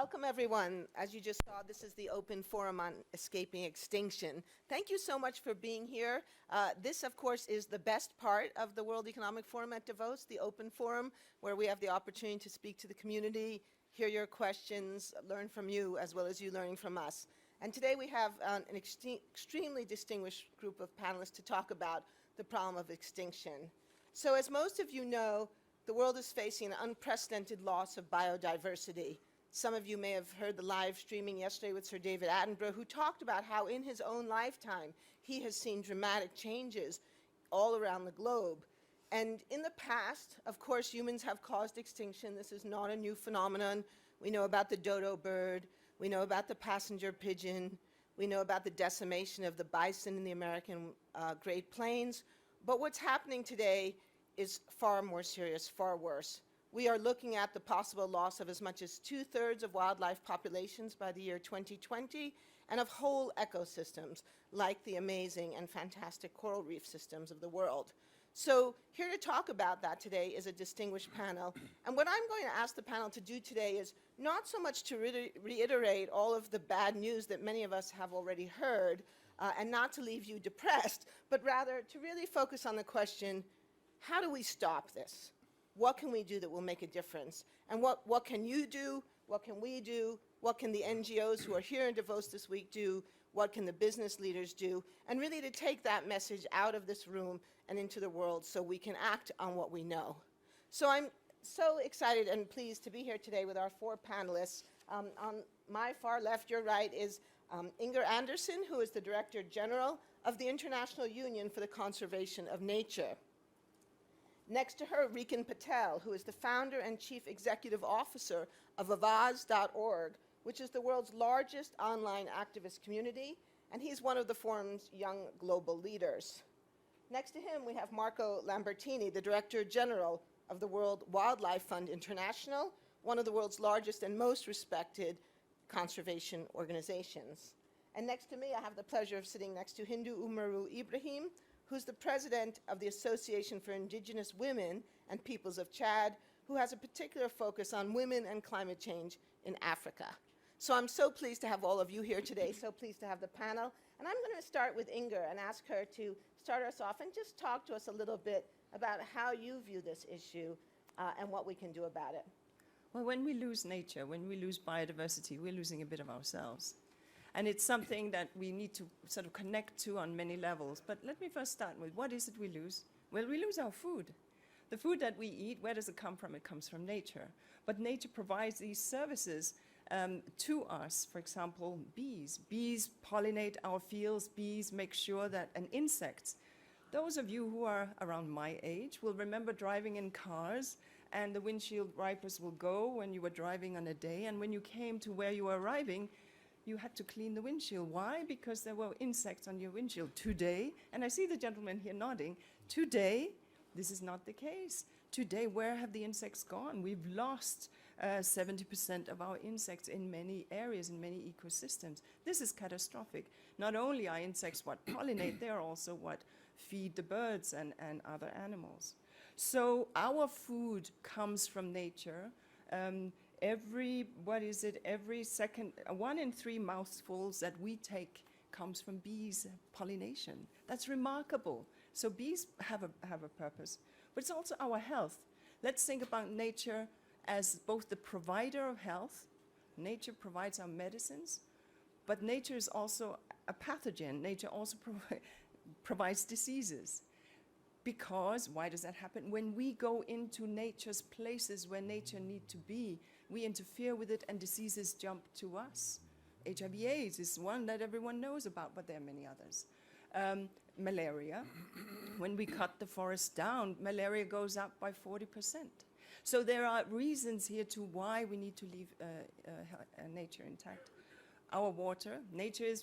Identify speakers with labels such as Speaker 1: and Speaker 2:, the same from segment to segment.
Speaker 1: Welcome, everyone. As you just saw, this is the open forum on escaping extinction. Thank you so much for being here. This, of course, is the best part of the World Economic Forum at Davos, the open forum, where we have the opportunity to speak to the community, hear your questions, learn from you, as well as you learning from us. And today we have an extremely distinguished group of panelists to talk about the problem of extinction. So as most of you know, the world is facing an unprecedented loss of biodiversity. Some of you may have heard the live streaming yesterday with Sir David Attenborough, who talked about how in his own lifetime he has seen dramatic changes all around the globe. And in the past, of course, humans have caused extinction. This is not a new phenomenon. We know about the dodo bird. We know about the passenger pigeon. We know about the decimation of the bison in the American Great Plains. But what's happening today is far more serious, far worse. We are looking at the possible loss of as much as 2/3 of wildlife populations by the year 2020, and of whole ecosystems, like the amazing and fantastic coral reef systems of the world. So here to talk about that today is a distinguished panel. And what I'm going to ask the panel to do today is not so much to reiterate all of the bad news that many of us have already heard, and not to leave you depressed, but rather to really focus on the question, how do we stop this? What can we do that will make a difference? And what can you do? What can we do? What can the NGOs who are here in Davos this week do? What can the business leaders do? And really to take that message out of this room and into the world so we can act on what we know. So I'm so excited and pleased to be here today with our four panelists. On my far left, your right, is Inger Andersen, who is the Director General of the International Union for the Conservation of Nature. Next to her, Rikin Patel, who is the founder and chief executive officer of Avaz.org, which is the world's largest online activist community, and he's one of the forum's young global leaders. Next to him, we have Marco Lambertini, the Director General of the World Wildlife Fund International, one of the world's largest and most respected conservation organizations. And next to me, I have the pleasure of sitting next to Hindu Umaru Ibrahim, who's the president of the Association for Indigenous Women and Peoples of Chad, who has a particular focus on women and climate change in Africa. So I'm so pleased to have all of you here today, so pleased to have the panel. And I'm going to start with Inger and ask her to start us off and just talk to us a little bit about how you view this issue and what we can do about it.
Speaker 2: Well, when we lose nature, when we lose biodiversity, we're losing a bit of ourselves. And it's something that we need to sort of connect to on many levels. But let me first start with, what is it we lose? Well, we lose our food. The food that we eat, where does it come from? It comes from nature. But nature provides these services to us. For example, bees. Bees pollinate our fields. Bees make sure that, and insects. Those of you who are around my age will remember driving in cars, and the windshield wipers will go when you were driving on a day, and when you came to where you were arriving, you had to clean the windshield. Why? Because there were insects on your windshield. Today, and I see the gentleman here nodding, today, this is not the case. Today, where have the insects gone? We've lost 70% of our insects in many areas, in many ecosystems. This is catastrophic. Not only are insects what pollinate, they are also what feed the birds and other animals. So our food comes from nature. Every second, 1 in 3 mouthfuls that we take comes from bees pollination. That's remarkable. So bees have a purpose, but it's also our health. Let's think about nature as both the provider of health. Nature provides our medicines, but nature is also a pathogen. Nature also provides diseases. Because, why does that happen? When we go into nature's places where nature needs to be, we interfere with it and diseases jump to us. HIV/AIDS is one that everyone knows about, but there are many others. Malaria, when we cut the forest down, malaria goes up by 40%. So there are reasons here to why we need to leave nature intact. Our water, nature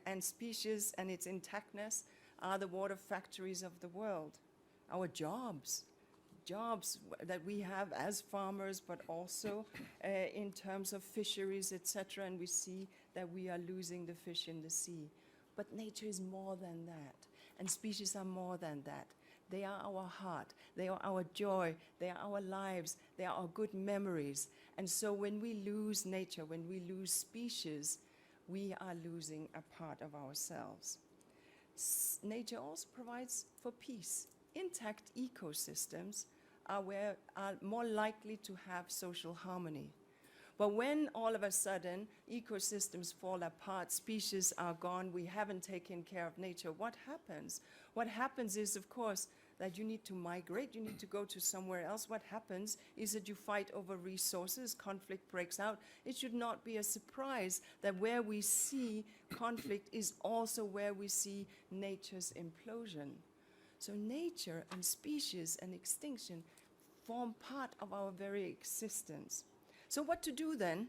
Speaker 2: and species and its intactness are the water factories of the world. Our jobs that we have as farmers, but also in terms of fisheries, etc., and we see that we are losing the fish in the sea. But nature is more than that, and species are more than that. They are our heart, they are our joy, they are our lives, they are our good memories. And so when we lose nature, when we lose species, we are losing a part of ourselves. Nature also provides for peace. Intact ecosystems are more likely to have social harmony. But when all of a sudden ecosystems fall apart, species are gone, we haven't taken care of nature, what happens? What happens is, of course, that you need to migrate, you need to go to somewhere else. What happens is that you fight over resources, conflict breaks out. It should not be a surprise that where we see conflict is also where we see nature's implosion. So nature and species and extinction form part of our very existence. So what to do then?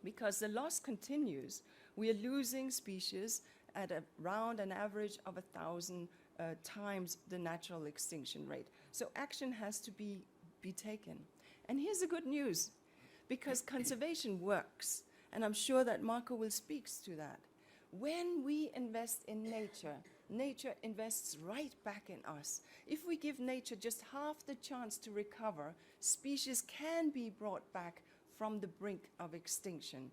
Speaker 2: Because the loss continues, we are losing species at around an average of 1,000 times the natural extinction rate. So action has to be taken. And here's the good news, because conservation works, and I'm sure that Marco will speak to that. When we invest in nature, nature invests right back in us. If we give nature just half the chance to recover, species can be brought back from the brink of extinction.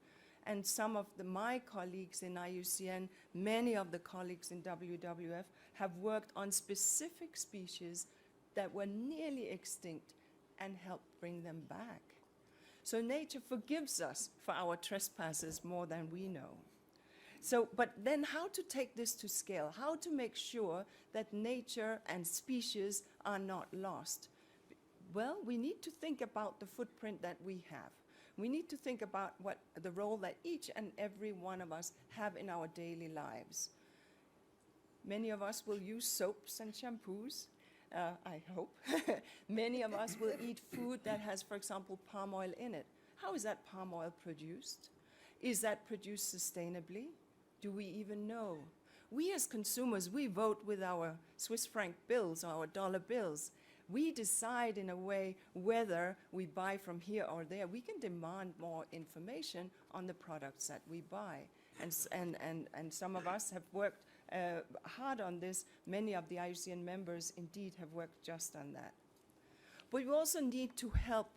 Speaker 2: And some of my colleagues in IUCN, many of the colleagues in WWF, have worked on specific species that were nearly extinct and helped bring them back. So nature forgives us for our trespasses more than we know. So, but then how to take this to scale? How to make sure that nature and species are not lost? Well, we need to think about the footprint that we have. We need to think about what the role that each and every one of us have in our daily lives. Many of us will use soaps and shampoos, I hope. Many of us will eat food that has, for example, palm oil in it. How is that palm oil produced? Is that produced sustainably? Do we even know? We as consumers, we vote with our Swiss franc bills or our dollar bills. We decide in a way whether we buy from here or there. We can demand more information on the products that we buy. And some of us have worked hard on this. Many of the IUCN members indeed have worked just on that. But we also need to help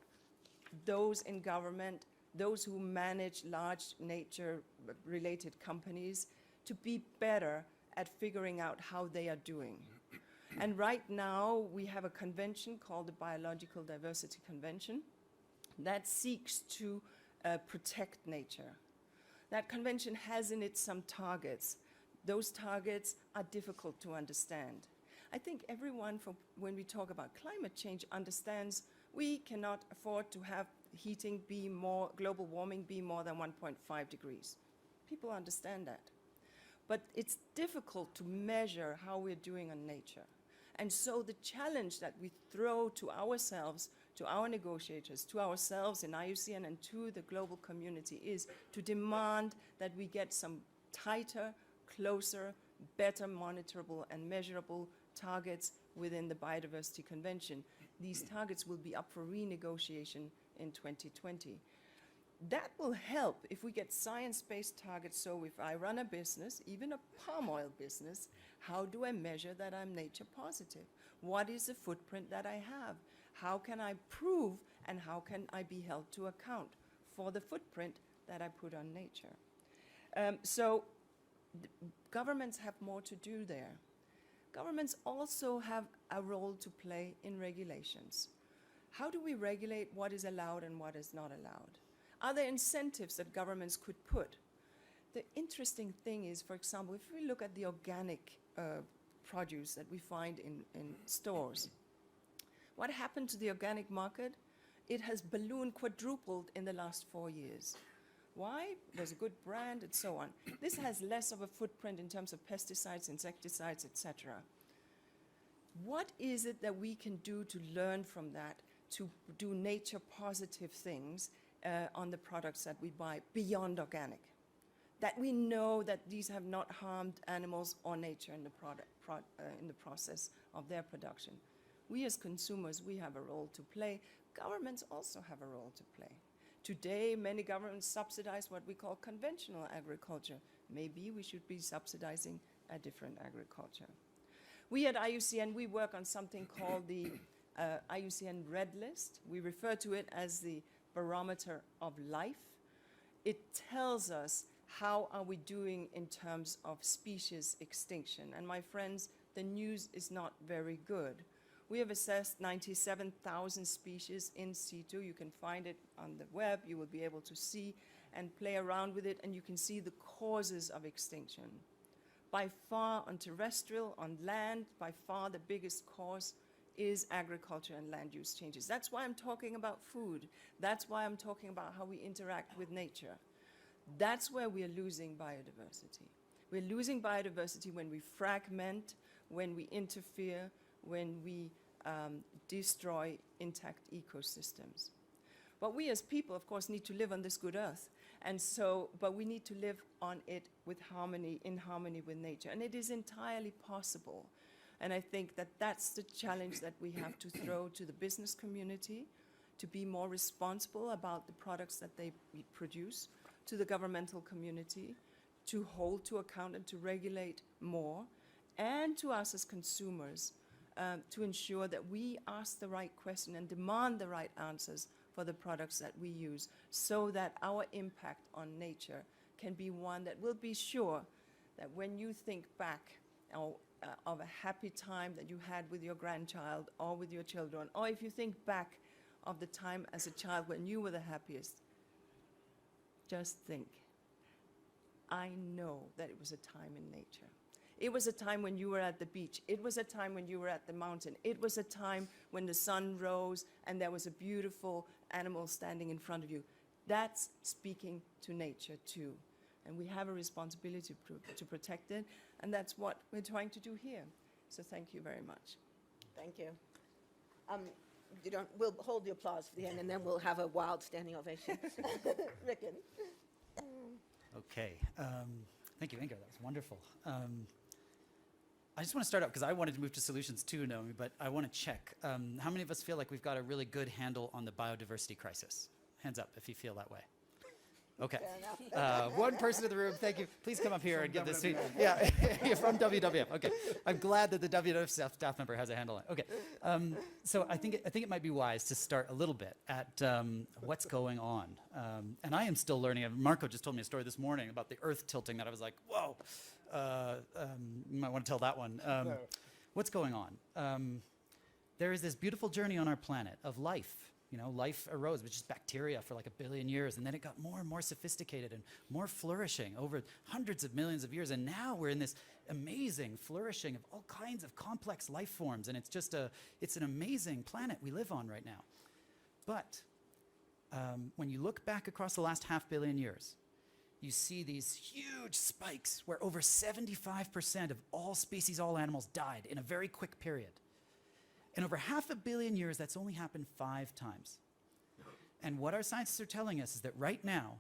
Speaker 2: those in government, those who manage large nature-related companies, to be better at figuring out how they are doing. And right now, we have a convention called the Biological Diversity Convention that seeks to protect nature. That convention has in it some targets. Those targets are difficult to understand. I think everyone, when we talk about climate change, understands we cannot afford to have heating be more, global warming be more than 1.5 degrees. People understand that. But it's difficult to measure how we're doing on nature. And so the challenge that we throw to ourselves, to our negotiators, to ourselves in IUCN and to the global community is to demand that we get some tighter, closer, better monitorable and measurable targets within the Biodiversity Convention. These targets will be up for renegotiation in 2020. That will help if we get science-based targets. So if I run a business, even a palm oil business, how do I measure that I'm nature positive? What is the footprint that I have? How can I prove and how can I be held to account for the footprint that I put on nature? So governments have more to do there. Governments also have a role to play in regulations. How do we regulate what is allowed and what is not allowed? Are there incentives that governments could put? The interesting thing is, for example, if we look at the organic produce that we find in stores, what happened to the organic market? It has ballooned, quadrupled in the last 4 years. Why? There's a good brand and so on. This has less of a footprint in terms of pesticides, insecticides, etc. What is it that we can do to learn from that, to do nature positive things on the products that we buy beyond organic? That we know that these have not harmed animals or nature in the process of their production. We as consumers, we have a role to play. Governments also have a role to play. Today, many governments subsidize what we call conventional agriculture. Maybe we should be subsidizing a different agriculture. We at IUCN, we work on something called the IUCN Red List. We refer to it as the barometer of life. It tells us how are we doing in terms of species extinction. And my friends, the news is not very good. We have assessed 97,000 species in situ. You can find it on the web. You will be able to see and play around with it, and you can see the causes of extinction. By far, on terrestrial, on land, by far the biggest cause is agriculture and land use changes. That's why I'm talking about food. That's why I'm talking about how we interact with nature. That's where we are losing biodiversity. We're losing biodiversity when we fragment, when we interfere, when we destroy intact ecosystems. But we as people, of course, need to live on this good earth. And so, but we need to live on it with harmony, in harmony with nature. And it is entirely possible. And I think that that's the challenge that we have to throw to the business community, to be more responsible about the products that they produce, to the governmental community, to hold to account and to regulate more, and to us as consumers, to ensure that we ask the right question and demand the right answers for the products that we use, so that our impact on nature can be one that will be sure that when you think back of a happy time that you had with your grandchild or with your children, or if you think back of the time as a child when you were the happiest, just think, I know that it was a time in nature. It was a time when you were at the beach. It was a time when you were at the mountain. It was a time when the sun rose and there was a beautiful animal standing in front of you. That's speaking to nature too. And we have a responsibility to protect it, and that's what we're trying to do here. So thank you very much.
Speaker 1: Thank you. We'll hold the applause for the end, and then we'll have a wild standing ovation. Rickon.
Speaker 3: Okay. Thank you, Inga. That was wonderful. I just want to start out, because I wanted to move to solutions too, Naomi, but I want to check. How many of us feel like we've got a really good handle on the biodiversity crisis? Hands up if you feel that way. Okay. One person in the room, thank you. Please come up here and give this to Yeah, you're from WWF. Okay. I'm glad that the WWF staff member has a handle on it. Okay. So I think it might be wise to start a little bit at what's going on. And I am still learning. Marco just told me a story this morning about the earth tilting that I was like, whoa. You might want to tell that one. What's going on? There is this beautiful journey on our planet of life. You know, life arose, which is bacteria for like 1 billion years, and then it got more and more sophisticated and more flourishing over hundreds of millions of years, and now we're in this amazing flourishing of all kinds of complex life forms, and it's an amazing planet we live on right now. But when you look back across the last 500 million years, you see these huge spikes where over 75% of all species, all animals died in a very quick period. And over 500 million years, that's only happened 5 times. And what our scientists are telling us is that right now,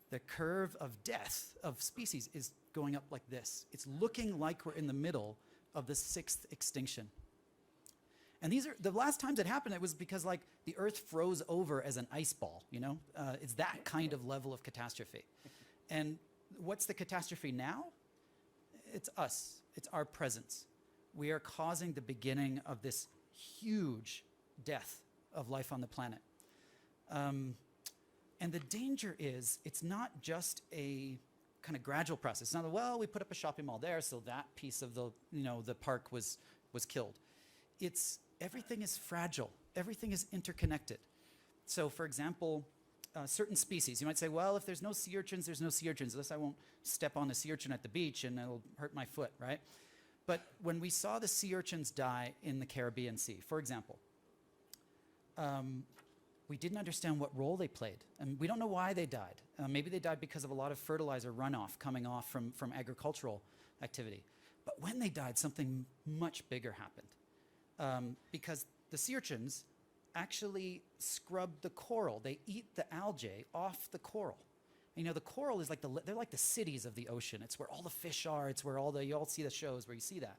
Speaker 3: the curve of death of species is going up like this. It's looking like we're in the middle of the 6th extinction. And these are, the last times it happened, it was because like the Earth froze over as an ice ball, you know? It's that kind of level of catastrophe. And what's the catastrophe now? It's us. It's our presence. We are causing the beginning of this huge death of life on the planet. And the danger is, it's not just a kind of gradual process. It's not, well, we put up a shopping mall there, so that piece of the, the park was killed. It's, everything is fragile. Everything is interconnected. So for example, certain species, you might say, well, if there's no sea urchins, there's no sea urchins, unless I won't step on the sea urchin at the beach and it'll hurt my foot, right? But when we saw the sea urchins die in the Caribbean Sea, for example, we didn't understand what role they played. And we don't know why they died. Maybe they died because of a lot of fertilizer runoff coming off from agricultural activity. But when they died, something much bigger happened. Because the sea urchins actually scrub the coral. They eat the algae off the coral. You know, the coral is like they're like the cities of the ocean. It's where all the fish are. It's where you all see the shows where you see that.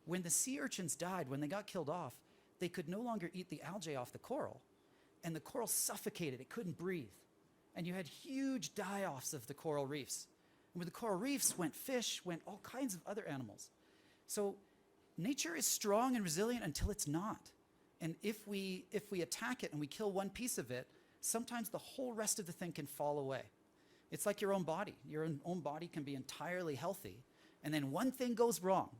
Speaker 3: When the sea urchins died, when they got killed off, they could no longer eat the algae off the coral. And the coral suffocated. It couldn't breathe. And you had huge die-offs of the coral reefs. And with the coral reefs went fish, went all kinds of other animals. So nature is strong and resilient until it's not. And if we attack it and we kill one piece of it, sometimes the whole rest of the thing can fall away. It's like your own body. Your own body can be entirely healthy, and then one thing goes wrong,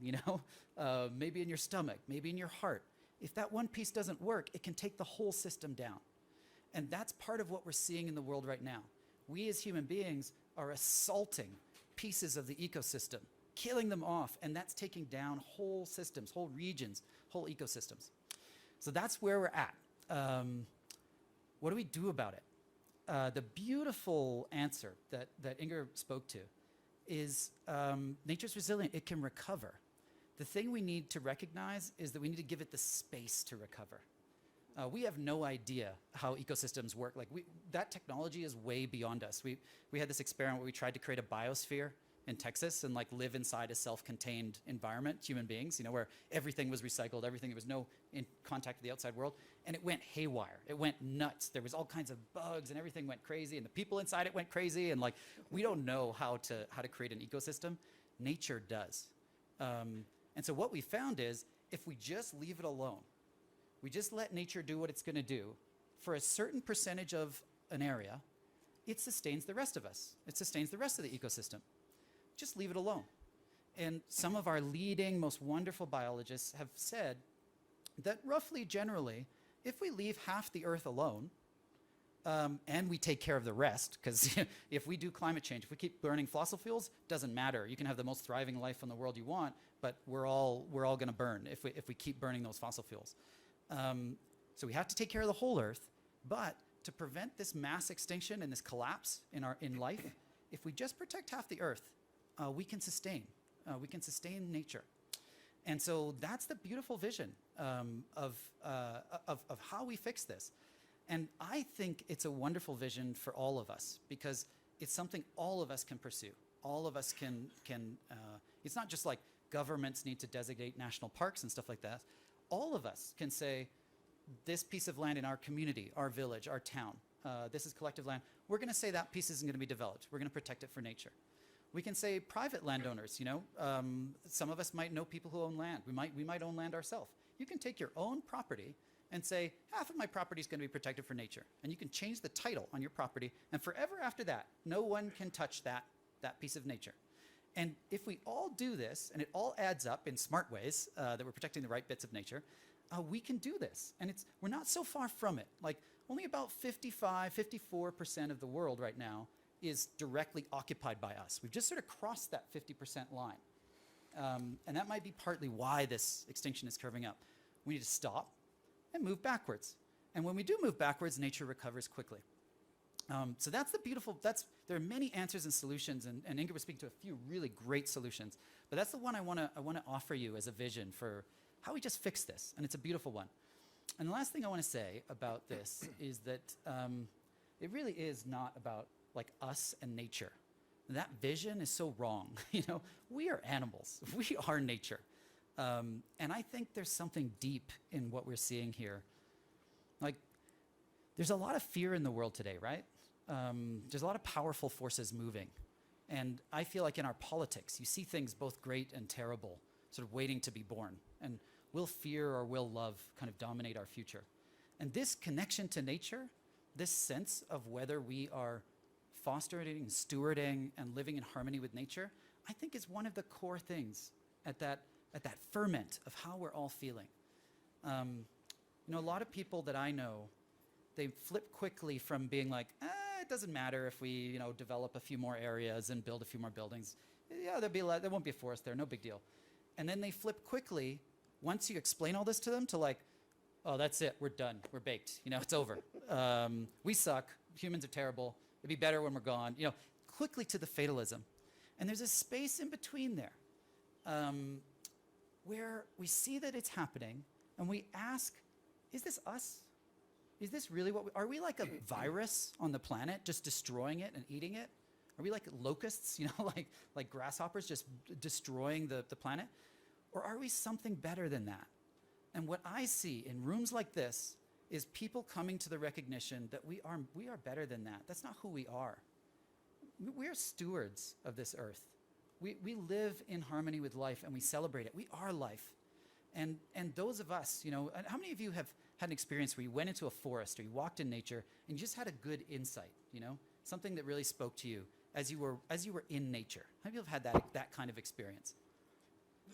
Speaker 3: maybe in your stomach, maybe in your heart. If that one piece doesn't work, it can take the whole system down. And that's part of what we're seeing in the world right now. We as human beings are assaulting pieces of the ecosystem, killing them off, and that's taking down whole systems, whole regions, whole ecosystems. So that's where we're at. What do we do about it? The beautiful answer that Inger spoke to is nature's resilient. It can recover. The thing we need to recognize is that we need to give it the space to recover. We have no idea how ecosystems work. That technology is way beyond us. We had this experiment where we tried to create a biosphere in Texas and live inside a self-contained environment, human beings, where everything was recycled, there was no in contact with the outside world, and it went haywire. It went nuts. There was all kinds of bugs and everything went crazy, and the people inside it went crazy, and we don't know how to create an ecosystem. Nature does. And so what we found is if we just leave it alone, we just let nature do what it's going to do for a certain percentage of an area, it sustains the rest of us. It sustains the rest of the ecosystem. Just leave it alone. And some of our leading, most wonderful biologists have said that roughly, generally, if we leave half the Earth alone, and we take care of the rest, because if we do climate change, if we keep burning fossil fuels, doesn't matter. You can have the most thriving life in the world you want, but we're all going to burn if we keep burning those fossil fuels. So we have to take care of the whole Earth, but to prevent this mass extinction and this collapse in life, if we just protect half the Earth, we can sustain nature. And so that's the beautiful vision of how we fix this. And I think it's a wonderful vision for all of us because it's something all of us can pursue. All of us can it's not just like governments need to designate national parks and stuff like that. All of us can say, this piece of land in our community, our village, our town, this is collective land. We're going to say that piece isn't going to be developed. We're going to protect it for nature. We can say private landowners, some of us might know people who own land. We might own land ourselves. You can take your own property and say, half of my property is going to be protected for nature. And you can change the title on your property, and forever after that, no one can touch that piece of nature. And if we all do this, and it all adds up in smart ways, that we're protecting the right bits of nature, we can do this. And we're not so far from it. Only about 54% of the world right now is directly occupied by us. We've just sort of crossed that 50% line. And that might be partly why this extinction is curving up. We need to stop and move backwards. And when we do move backwards, nature recovers quickly. So that's the beautiful, there are many answers and solutions, and Inger was speaking to a few really great solutions, but that's the one I want to offer you as a vision for how we just fix this, and it's a beautiful one. And the last thing I want to say about this is that it really is not about us and nature. That vision is so wrong. We are animals. We are nature. And I think there's something deep in what we're seeing here. There's a lot of fear in the world today, right? There's a lot of powerful forces moving. And I feel like in our politics, you see things both great and terrible, sort of waiting to be born. And will fear or will love kind of dominate our future? And this connection to nature, this sense of whether we are fostering, stewarding, and living in harmony with nature, I think is one of the core things at that ferment of how we're all feeling. A lot of people that I know, they flip quickly from being like, it doesn't matter if we, develop a few more areas and build a few more buildings. Yeah, there won't be a forest there, no big deal. And then they flip quickly, once you explain all this to them, to oh, that's it, we're done, we're baked, it's over. We suck, humans are terrible, it'd be better when we're gone, quickly to the fatalism. And there's a space in between there where we see that it's happening and we ask, is this us? Is this really are we like a virus on the planet, just destroying it and eating it? Are we like locusts, like grasshoppers just destroying the planet? Or are we something better than that? And what I see in rooms like this is people coming to the recognition that we are better than that. That's not who we are. We are stewards of this earth. We live in harmony with life and we celebrate it. We are life. And those of us, and how many of you have had an experience where you went into a forest or you walked in nature and you just had a good insight, you know, something that really spoke to you as you were in nature? How many of you have had that kind of experience?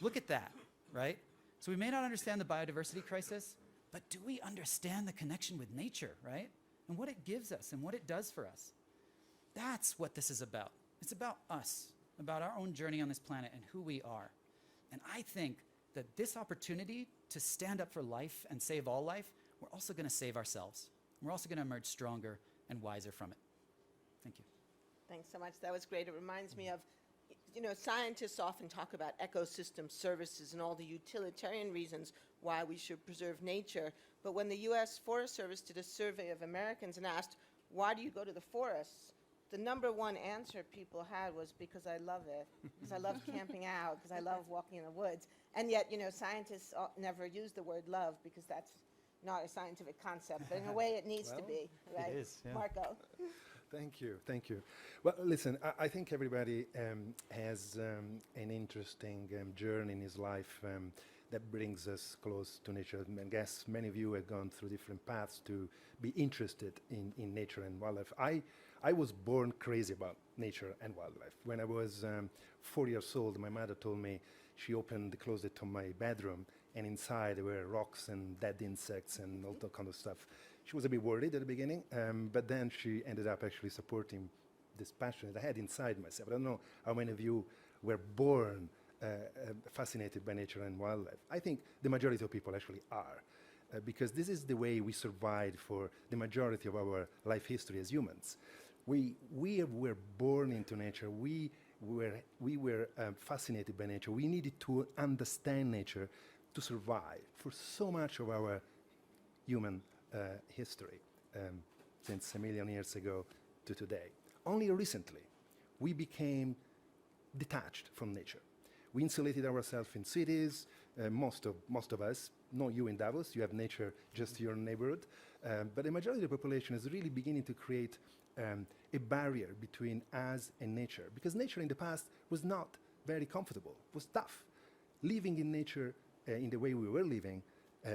Speaker 3: Look at that, right? So we may not understand the biodiversity crisis, but do we understand the connection with nature, right? And what it gives us and what it does for us. That's what this is about. It's about us, about our own journey on this planet and who we are. And I think that this opportunity to stand up for life and save all life, we're also going to save ourselves. We're also going to emerge stronger and wiser from it. Thank you.
Speaker 1: Thanks so much. That was great. It reminds me of, you know, scientists often talk about ecosystem services and all the utilitarian reasons why we should preserve nature. But when the U.S. Forest Service did a survey of Americans and asked, why do you go to the forests? The number one answer people had was because I love it, because I love camping out, because I love walking in the woods. And yet, you know, scientists never use the word love because that's not a scientific concept. But in a way, it needs to be, right?
Speaker 3: It is, yeah.
Speaker 1: Marco.
Speaker 4: Thank you, thank you. Well, listen, I think everybody has an interesting journey in his life that brings us close to nature. And I guess many of you have gone through different paths to be interested in nature and wildlife. I was born crazy about nature and wildlife. When I was 4 years old, my mother told me she opened the closet to my bedroom, and inside there were rocks and dead insects and all that kind of stuff. She was a bit worried at the beginning, but then she ended up actually supporting this passion that I had inside myself. I don't know how many of you were born fascinated by nature and wildlife. I think the majority of people actually are, because this is the way we survived for the majority of our life history as humans. We were born into nature. We were fascinated by nature. We needed to understand nature to survive for so much of our human history, since a million years ago to today. Only recently, we became detached from nature. We insulated ourselves in cities, most of us, not you in Davos, you have nature just your neighborhood, but the majority of the population is really beginning to create a barrier between us and nature, because nature in the past was not very comfortable, was tough. Living in nature in the way we were living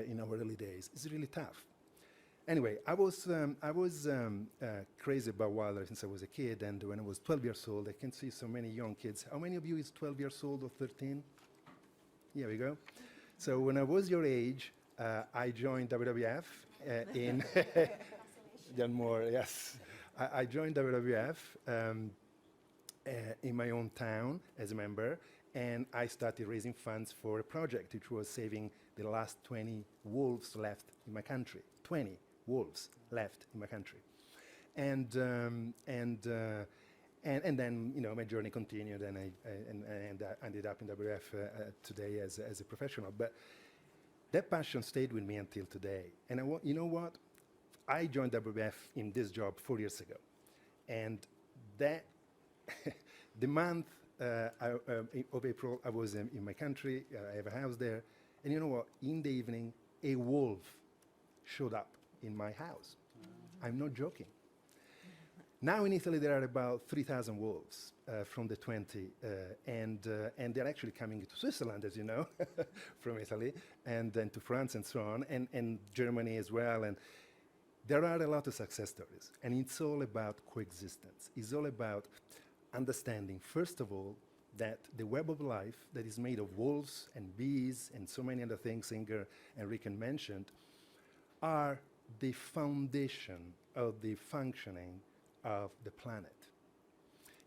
Speaker 4: in our early days is really tough. Anyway, I was crazy about wildlife since I was a kid, and when I was 12 years old, I can see so many young kids. How many of you is 12 years old or 13? Here we go. So when I was your age, I joined WWF in John Moore, yes. I joined WWF in my own town as a member, and I started raising funds for a project which was saving the last 20 wolves left in my country. 20 wolves left in my country. And then, you know, my journey continued, and I ended up in WWF today as a professional. But that passion stayed with me until today. And you know what? I joined WWF in this job 4 years ago. And that, the month of April, I was in my country. I have a house there. And you know what? In the evening, a wolf showed up in my house. I'm not joking. Now in Italy, there are about 3,000 wolves from the 20, and they're actually coming to Switzerland, as you know, from Italy, and then to France and so on, and Germany as well. And there are a lot of success stories, and it's all about coexistence. It's all about understanding, first of all, that the web of life that is made of wolves and bees and so many other things Inger and Ricken mentioned are the foundation of the functioning of the planet.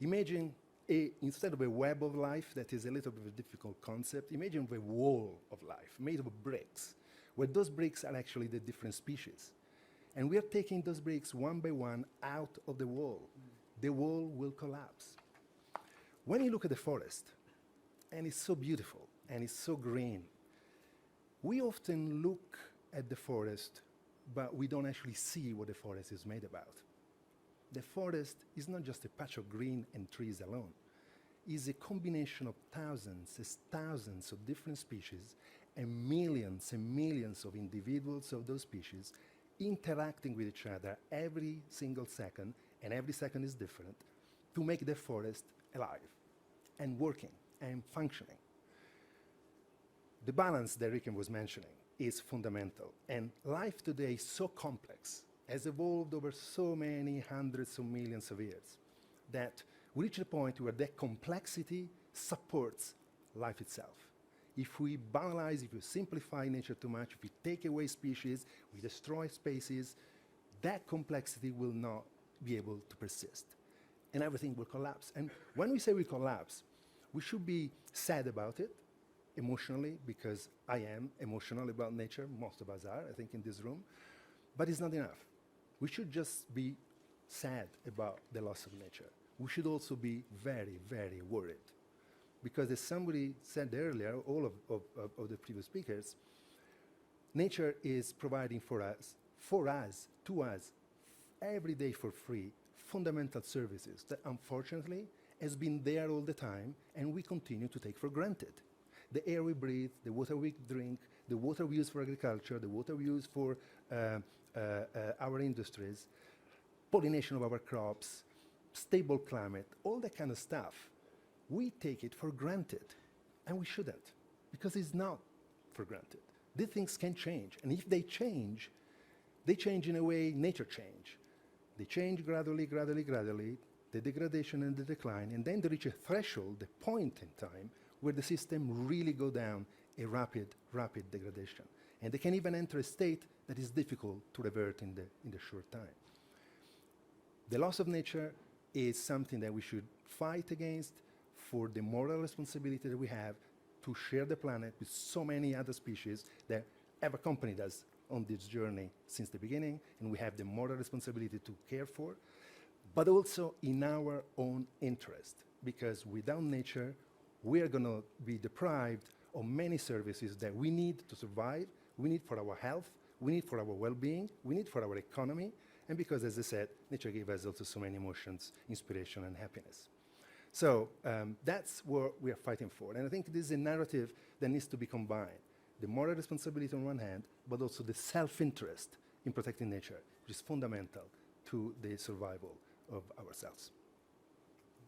Speaker 4: Imagine, instead of a web of life that is a little bit of a difficult concept, imagine a wall of life made of bricks, where those bricks are actually the different species. And we are taking those bricks one by one out of the wall. The wall will collapse. When you look at the forest, and it's so beautiful, and it's so green, we often look at the forest, but we don't actually see what the forest is made about. The forest is not just a patch of green and trees alone. It's a combination of thousands of different species and millions of individuals of those species interacting with each other every single second, and every second is different, to make the forest alive and working and functioning. The balance that Ricken was mentioning is fundamental. And life today is so complex, has evolved over so many hundreds of millions of years, that we reach a point where that complexity supports life itself. If we banalize, if we simplify nature too much, if we take away species, we destroy species, that complexity will not be able to persist. And everything will collapse. And when we say we collapse, we should be sad about it, emotionally, because I am emotional about nature. Most of us are, I think, in this room. But it's not enough. We should just be sad about the loss of nature. We should also be very, very worried. Because as somebody said earlier, all of the previous speakers, nature is providing for us, to us, every day for free, fundamental services that unfortunately has been there all the time and we continue to take for granted. The air we breathe, the water we drink, the water we use for agriculture, the water we use for our industries, pollination of our crops, stable climate, all that kind of stuff, we take it for granted, and we shouldn't, because it's not for granted. These things can change, and if they change in a way nature change. They change gradually, the degradation and the decline, and then they reach a threshold, the point in time, where the system really go down a rapid degradation. And they can even enter a state that is difficult to revert in the short time. The loss of nature is something that we should fight against for the moral responsibility that we have to share the planet with so many other species that have accompanied us on this journey since the beginning, and we have the moral responsibility to care for, but also in our own interest, because without nature, we are going to be deprived of many services that we need to survive, we need for our health, we need for our well-being, we need for our economy, and because, as I said, nature gave us also so many emotions, inspiration, and happiness. So that's what we are fighting for. And I think this is a narrative that needs to be combined. The moral responsibility on one hand, but also the self-interest in protecting nature, which is fundamental to the survival of ourselves.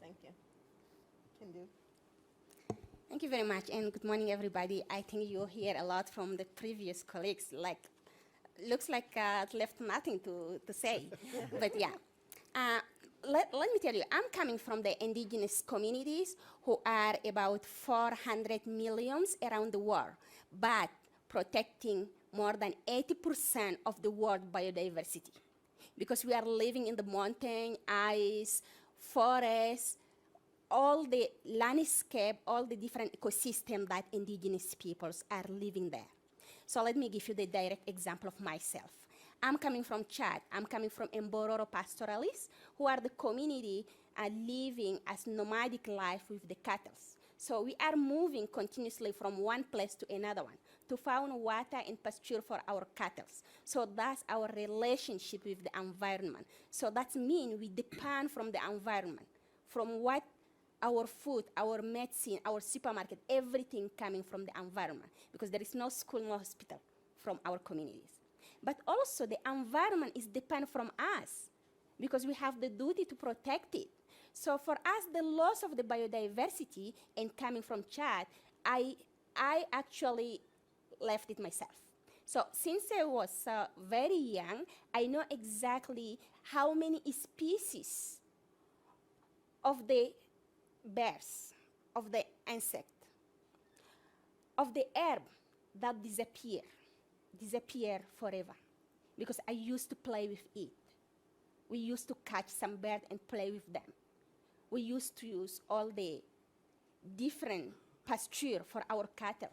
Speaker 1: Thank you. Can do.
Speaker 5: Thank you very much, and good morning, everybody. I think you hear a lot from the previous colleagues, looks like left nothing to say, but yeah. Let me tell you, I'm coming from the indigenous communities who are about 400 millions around the world, but protecting more than 80% of the world biodiversity. Because we are living in the mountain, ice, forests, all the landscape, all the different ecosystems that indigenous peoples are living there. So let me give you the direct example of myself. I'm coming from Chad. I'm coming from Mbororo pastoralists, who are the community living as nomadic life with the cattle. So we are moving continuously from one place to another one to find water and pasture for our cattle. So that's our relationship with the environment. So that means we depend from the environment, from what our food, our medicine, our supermarket, everything coming from the environment, because there is no school, no hospital from our communities. But also the environment is dependent from us, because we have the duty to protect it. So for us, the loss of the biodiversity, and coming from Chad, I actually left it myself. So since I was very young, I know exactly how many species of the birds, of the insect, of the herb that disappear forever, because I used to play with it. We used to catch some bird and play with them. We used to use all the different pasture for our cattle.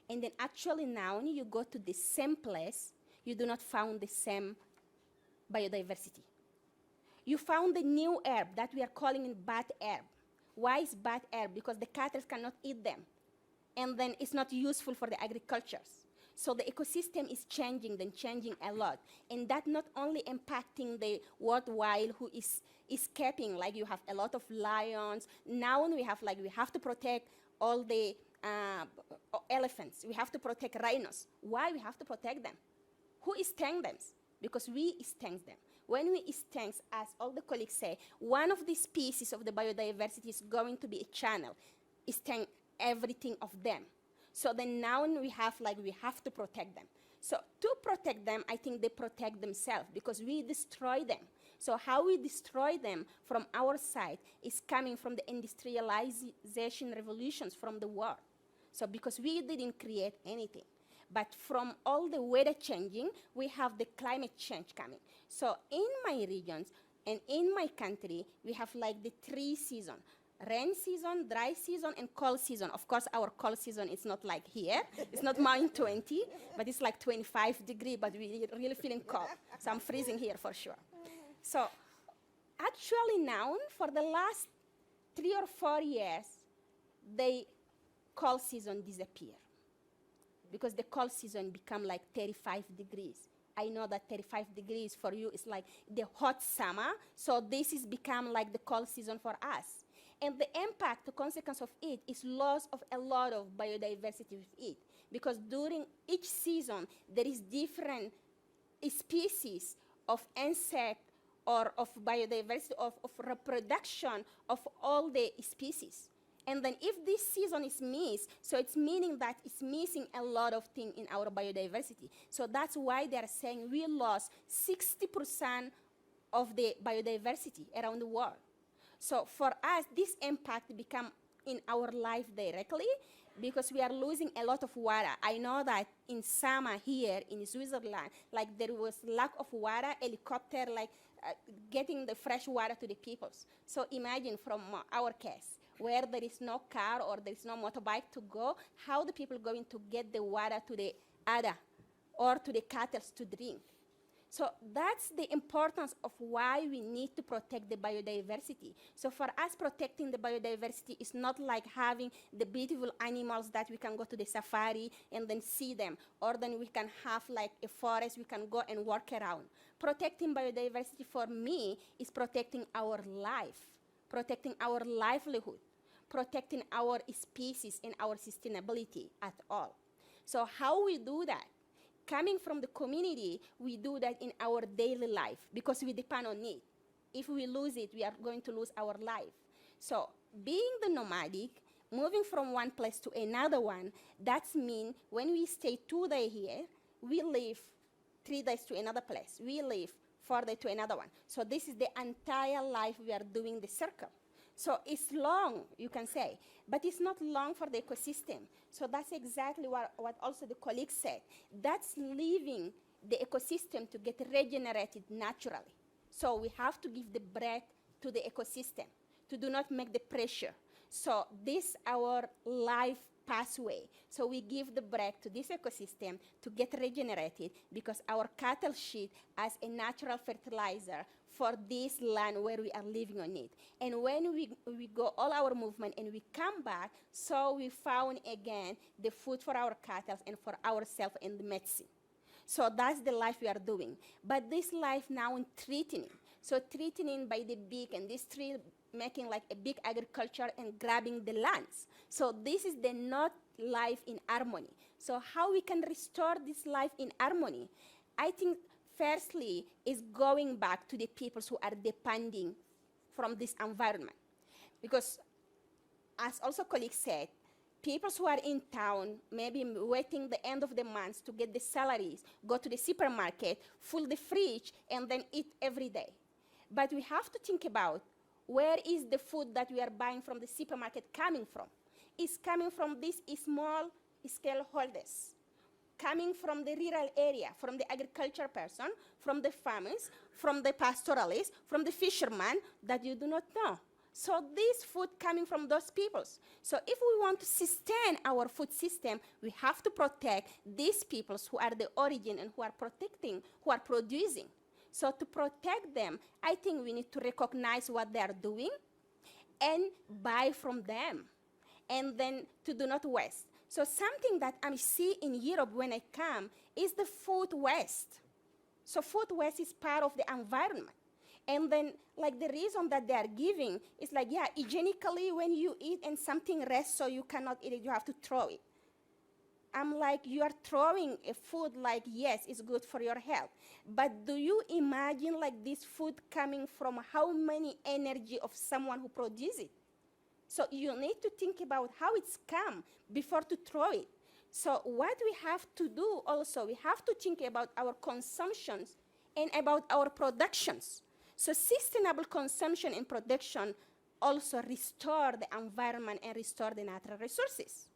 Speaker 5: And then actually now, when you go to the same place, you do not find the same biodiversity. You found the new herb that we are calling it bad herb. Why is bad herb? Because the cattle cannot eat them. And then it's not useful for the agriculture. So the ecosystem is changing a lot. And that not only impacting the worldwide who is escaping, like you have a lot of lions. Now we have to protect all the elephants. We have to protect rhinos. Why we have to protect them? Who extinct them? Because we extinct them. When we extinct, as all the colleagues say, one of the species of the biodiversity is going to be a channel, extinct everything of them. So then now we have to protect them. So to protect them, I think they protect themselves because we destroy them. So how we destroy them from our side is coming from the industrialization revolutions from the world. So because we didn't create anything. But from all the weather changing, we have the climate change coming. So in my regions and in my country, we have like the 3 seasons. Rain season, dry season, and cold season. Of course, our cold season is not like here. It's not -20, but it's like 25 degrees, but we're really feeling cold. So I'm freezing here for sure. So actually now, for the last 3 or 4 years, the cold season disappeared because the cold season become like 35 degrees. I know that 35 degrees for you is like the hot summer, so this is become like the cold season for us. And the impact, the consequence of it is loss of a lot of biodiversity with it. Because during each season, there is different species of insect or of biodiversity, of reproduction of all the species. And then if this season is missed, so it's meaning that it's missing a lot of things in our biodiversity. So that's why they're saying we lost 60% of the biodiversity around the world. So for us, this impact become in our life directly because we are losing a lot of water. I know that in summer here in Switzerland, like there was lack of water, helicopter getting the fresh water to the peoples. So imagine from our case, where there is no car or there is no motorbike to go, how the people going to get the water to the Ada or to the cattle to drink. So that's the importance of why we need to protect the biodiversity. So for us, protecting the biodiversity is not like having the beautiful animals that we can go to the safari and then see them, or then we can have like a forest we can go and walk around. Protecting biodiversity for me is protecting our life, protecting our livelihood, protecting our species and our sustainability at all. So how we do that? Coming from the community, we do that in our daily life because we depend on it. If we lose it, we are going to lose our life. So being the nomadic, moving from one place to another one, that means when we stay 2 days here, we live 3 days to another place. We live 4 days to another one. So this is the entire life we are doing the circle. So it's long, you can say, but it's not long for the ecosystem. So that's exactly what also the colleagues said. That's leaving the ecosystem to get regenerated naturally. So we have to give the break to the ecosystem, to do not make the pressure. So this our life pathway. So we give the break to this ecosystem to get regenerated because our cattle shit as a natural fertilizer for this land where we are living on it. And when we go all our movement and we come back, so we found again the food for our cattle and for ourselves and the medicine. So that's the life we are doing. But this life now in threatening. So threatening by the big industry, making like a big agriculture and grabbing the lands. So this is the not life in harmony. So how we can restore this life in harmony? I think firstly is going back to the peoples who are depending from this environment. Because as also colleagues said, people who are in town, maybe waiting the end of the month to get the salaries, go to the supermarket, fill the fridge, and then eat every day. But we have to think about where is the food that we are buying from the supermarket coming from? It's coming from these small scale holders, coming from the rural area, from the agriculture person, from the farmers, from the pastoralists, from the fishermen that you do not know. So this food coming from those peoples. So if we want to sustain our food system, we have to protect these peoples who are the origin and who are protecting, who are producing. So to protect them, I think we need to recognize what they are doing and buy from them, and then to do not waste. So something that I see in Europe when I come is the food waste. So food waste is part of the environment. And then, like, the reason that they are giving is like, yeah, hygienically, when you eat and something rests so you cannot eat it, you have to throw it. I'm like, you are throwing a food like, yes, it's good for your health. But do you imagine, like, this food coming from how many energy of someone who produces it? So you need to think about how it's come before to throw it. So what we have to do also, we have to think about our consumptions and about our productions. So sustainable consumption and production also restore the environment and restore the natural resources.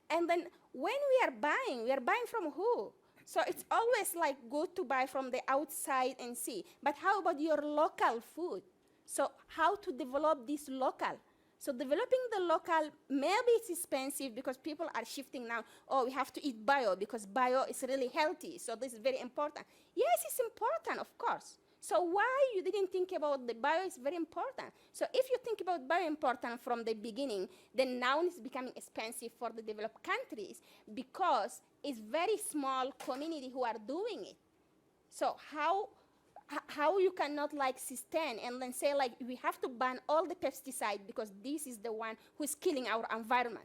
Speaker 5: And then when we are buying from who? So it's always like good to buy from the outside and see. But how about your local food? So how to develop this local? So developing the local, maybe it's expensive because people are shifting now. Oh, we have to eat bio because bio is really healthy. So this is very important. Yes, it's important, of course. So why you didn't think about the bio is very important. So if you think about bio important from the beginning, then now it's becoming expensive for the developed countries because it's very small community who are doing it. So how you cannot like sustain and then say like we have to ban all the pesticide because this is the one who's killing our environment.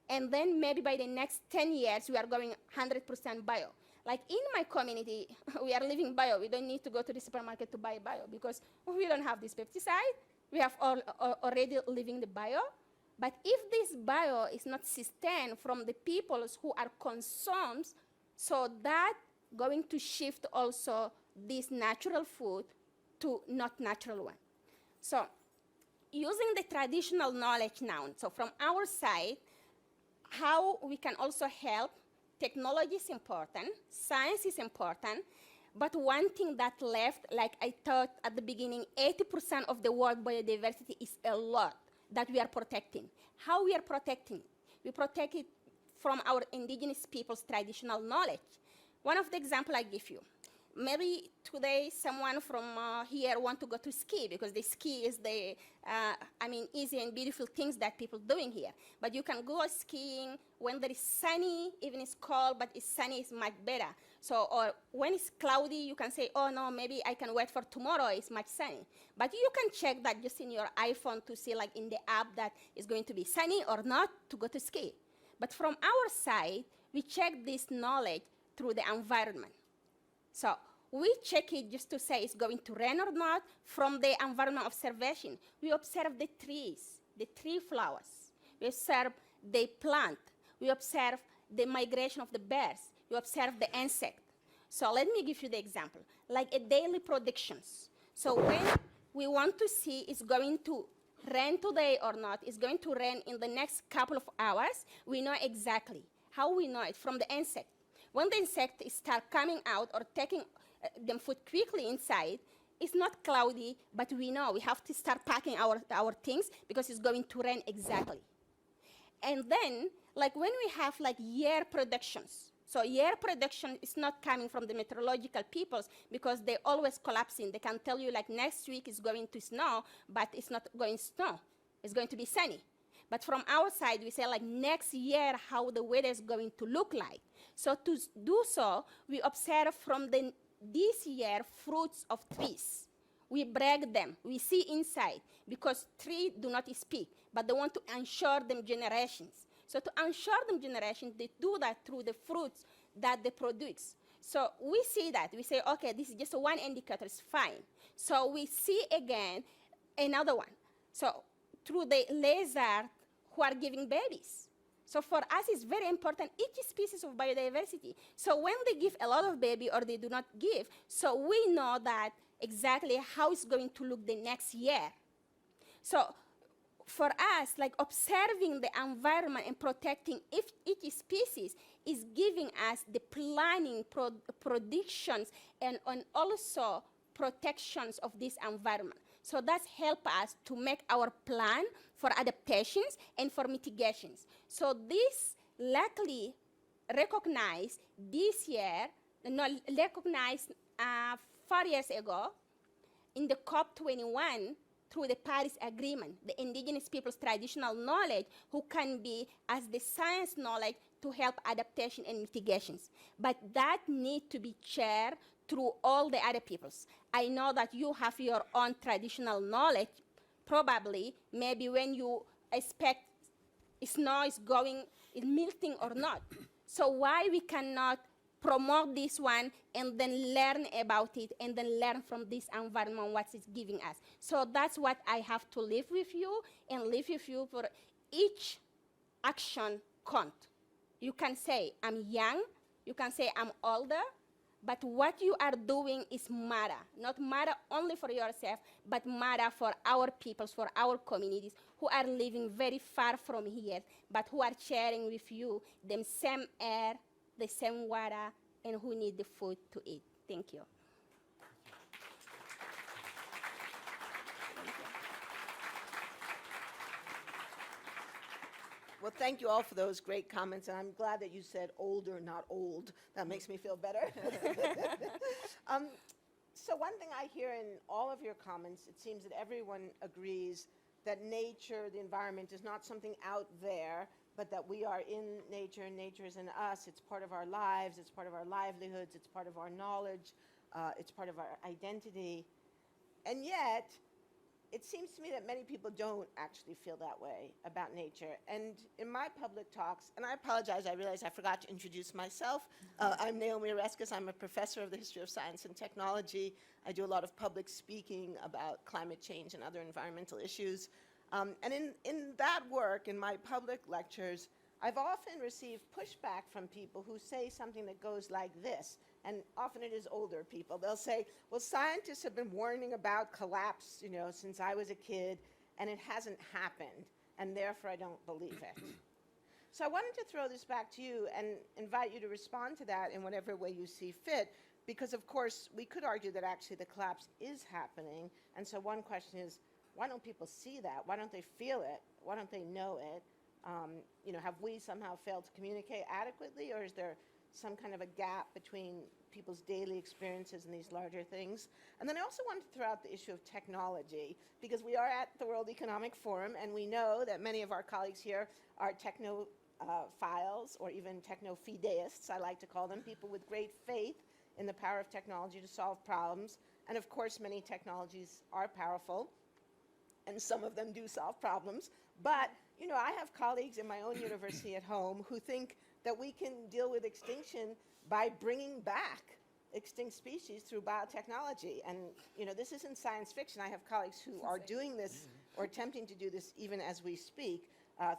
Speaker 5: And then maybe by the next 10 years we are going 100% bio. Like in my community, we are living bio. We don't need to go to the supermarket to buy bio because we don't have this pesticide. We have already living the bio. But if this bio is not sustained from the people who are consumed, so that going to shift also this natural food to not natural one. So using the traditional knowledge now, so from our side, how we can also help. Technology is important, science is important, but one thing that left, like I thought at the beginning, 80% of the world biodiversity is a lot that we are protecting. How we are protecting? We protect it from our indigenous people's traditional knowledge. One of the examples I give you, maybe today someone from here want to go to ski because the ski is the, easy and beautiful things that people doing here. But you can go skiing when there is sunny, even it's cold, but it's sunny is much better. So, or when it's cloudy, you can say, oh no, maybe I can wait for tomorrow, it's much sunny. But you can check that just in your iPhone to see like in the app that it's going to be sunny or not to go to ski. But from our side, we check this knowledge through the environment. So we check it just to say it's going to rain or not from the environment observation. We observe the trees, the tree flowers. We observe the plant. We observe the migration of the birds. We observe the insect. So let me give you the example, like a daily predictions. So when we want to see it's going to rain today or not, it's going to rain in the next couple of hours, we know exactly. How we know it? From the insect. When the insect start coming out or taking them food quickly inside, it's not cloudy, but we know we have to start packing our things because it's going to rain exactly. And then, like when we have like year predictions, so year prediction is not coming from the meteorological peoples because they're always collapsing. They can tell you like next week is going to snow, but it's not going to snow. It's going to be sunny. But from our side, we say like next year how the weather is going to look like. So to do so, we observe from this year fruits of trees. We break them. We see inside because trees do not speak, but they want to ensure them generations. So to ensure them generations, they do that through the fruits that they produce. So we see that. We say, okay, this is just one indicator, it's fine. So we see again another one. So through the lizard who are giving babies. So for us, it's very important, each species of biodiversity. So when they give a lot of baby or they do not give, so we know that exactly how it's going to look the next year. So for us, like observing the environment and protecting each species is giving us the planning, predictions, and also protections of this environment. So that's help us to make our plan for adaptations and for mitigations. So this luckily recognized this year, recognized 4 years ago in the COP21 through the Paris Agreement, the indigenous people's traditional knowledge who can be as the science knowledge to help adaptation and mitigations. But that need to be shared through all the other peoples. I know that you have your own traditional knowledge, probably, maybe when you expect snow is melting or not. So why we cannot promote this one and then learn about it and then learn from this environment what it's giving us. So that's what I have to live with you and live with you for each action count. You can say, I'm young, you can say, I'm older, but what you are doing is matter. Not matter only for yourself, but matter for our peoples, for our communities who are living very far from here, but who are sharing with you the same air, the same water, and who need the food to eat. Thank you.
Speaker 1: Well, thank you all for those great comments, and I'm glad that you said older, not old. That makes me feel better. So one thing I hear in all of your comments, it seems that everyone agrees that nature, the environment, is not something out there, but that we are in nature, and nature is in us. It's part of our lives, it's part of our livelihoods, it's part of our knowledge, it's part of our identity. And yet, it seems to me that many people don't actually feel that way about nature. And in my public talks, and I apologize, I realize I forgot to introduce myself. I'm Naomi Oreskes. I'm a professor of the history of science and technology. I do a lot of public speaking about climate change and other environmental issues. And in that work, in my public lectures, I've often received pushback from people who say something that goes like this, and often it is older people. They'll say, well, scientists have been warning about collapse, you know, since I was a kid, and it hasn't happened, and therefore I don't believe it. So I wanted to throw this back to you and invite you to respond to that in whatever way you see fit, because of course we could argue that actually the collapse is happening, and so one question is, why don't people see that? Why don't they feel it? Why don't they know it? You know, have we somehow failed to communicate adequately, or is there some kind of a gap between people's daily experiences and these larger things? And then I also wanted to throw out the issue of technology, because we are at the World Economic Forum, and we know that many of our colleagues here are technophiles, or even techno-fideists, I like to call them, people with great faith in the power of technology to solve problems. And of course, many technologies are powerful, and some of them do solve problems. But, you know, I have colleagues in my own university at home who think that we can deal with extinction by bringing back extinct species through biotechnology. And, you know, this isn't science fiction. I have colleagues who are doing this or attempting to do this even as we speak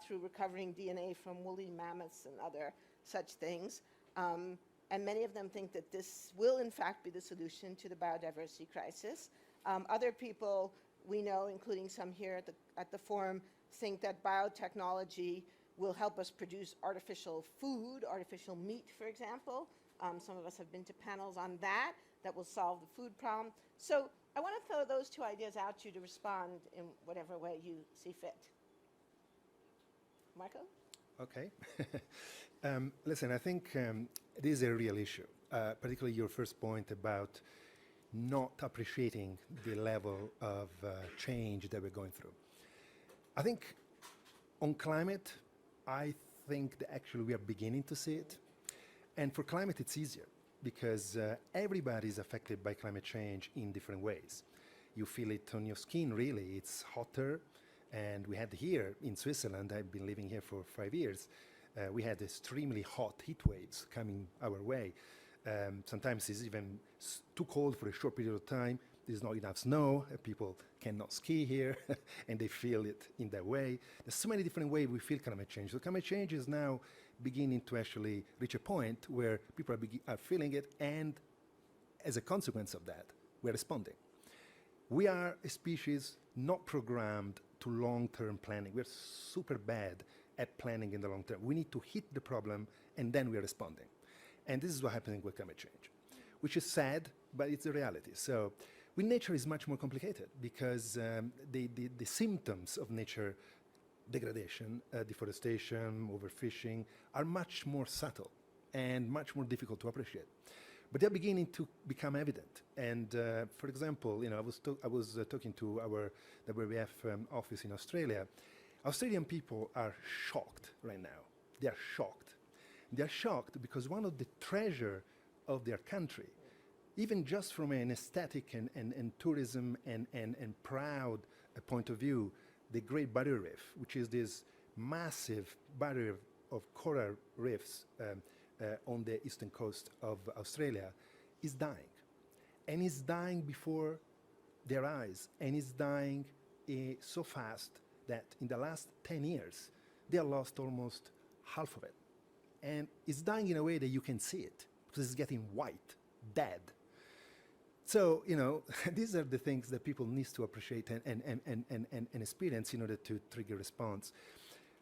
Speaker 1: through recovering DNA from woolly mammoths and other such things. And many of them think that this will, in fact, be the solution to the biodiversity crisis. Other people we know, including some here at the forum, think that biotechnology will help us produce artificial food, artificial meat, for example. Some of us have been to panels on that will solve the food problem. So I want to throw those two ideas out to you to respond in whatever way you see fit. Marco?
Speaker 4: Okay. Listen, I think it is a real issue, particularly your first point about not appreciating the level of change that we're going through. I think on climate, I think that actually we are beginning to see it. And for climate, it's easier because everybody is affected by climate change in different ways. You feel it on your skin, really. It's hotter. And we had here in Switzerland, I've been living here for 5 years, we had extremely hot heat waves coming our way. Sometimes it's even too cold for a short period of time. There's not enough snow. People cannot ski here, and they feel it in that way. There's so many different ways we feel climate change. So climate change is now beginning to actually reach a point where people are feeling it, and as a consequence of that, we're responding. We are a species not programmed to long-term planning. We're super bad at planning in the long term. We need to hit the problem, and then we're responding. And this is what's happening with climate change, which is sad, but it's the reality. So with nature is much more complicated because the symptoms of nature degradation, deforestation, overfishing, are much more subtle and much more difficult to appreciate. But they're beginning to become evident. And for example, you know, I was talking to our WWF office in Australia. Australian people are shocked right now. They are shocked. They are shocked because one of the treasure of their country, even just from an aesthetic and tourism and proud point of view, the Great Barrier Reef, which is this massive barrier of coral reefs on the eastern coast of Australia, is dying. And it's dying before their eyes. And it's dying so fast that in the last 10 years, they have lost almost half of it. And it's dying in a way that you can see it, because it's getting white, dead. So, these are the things that people need to appreciate and experience in order to trigger response.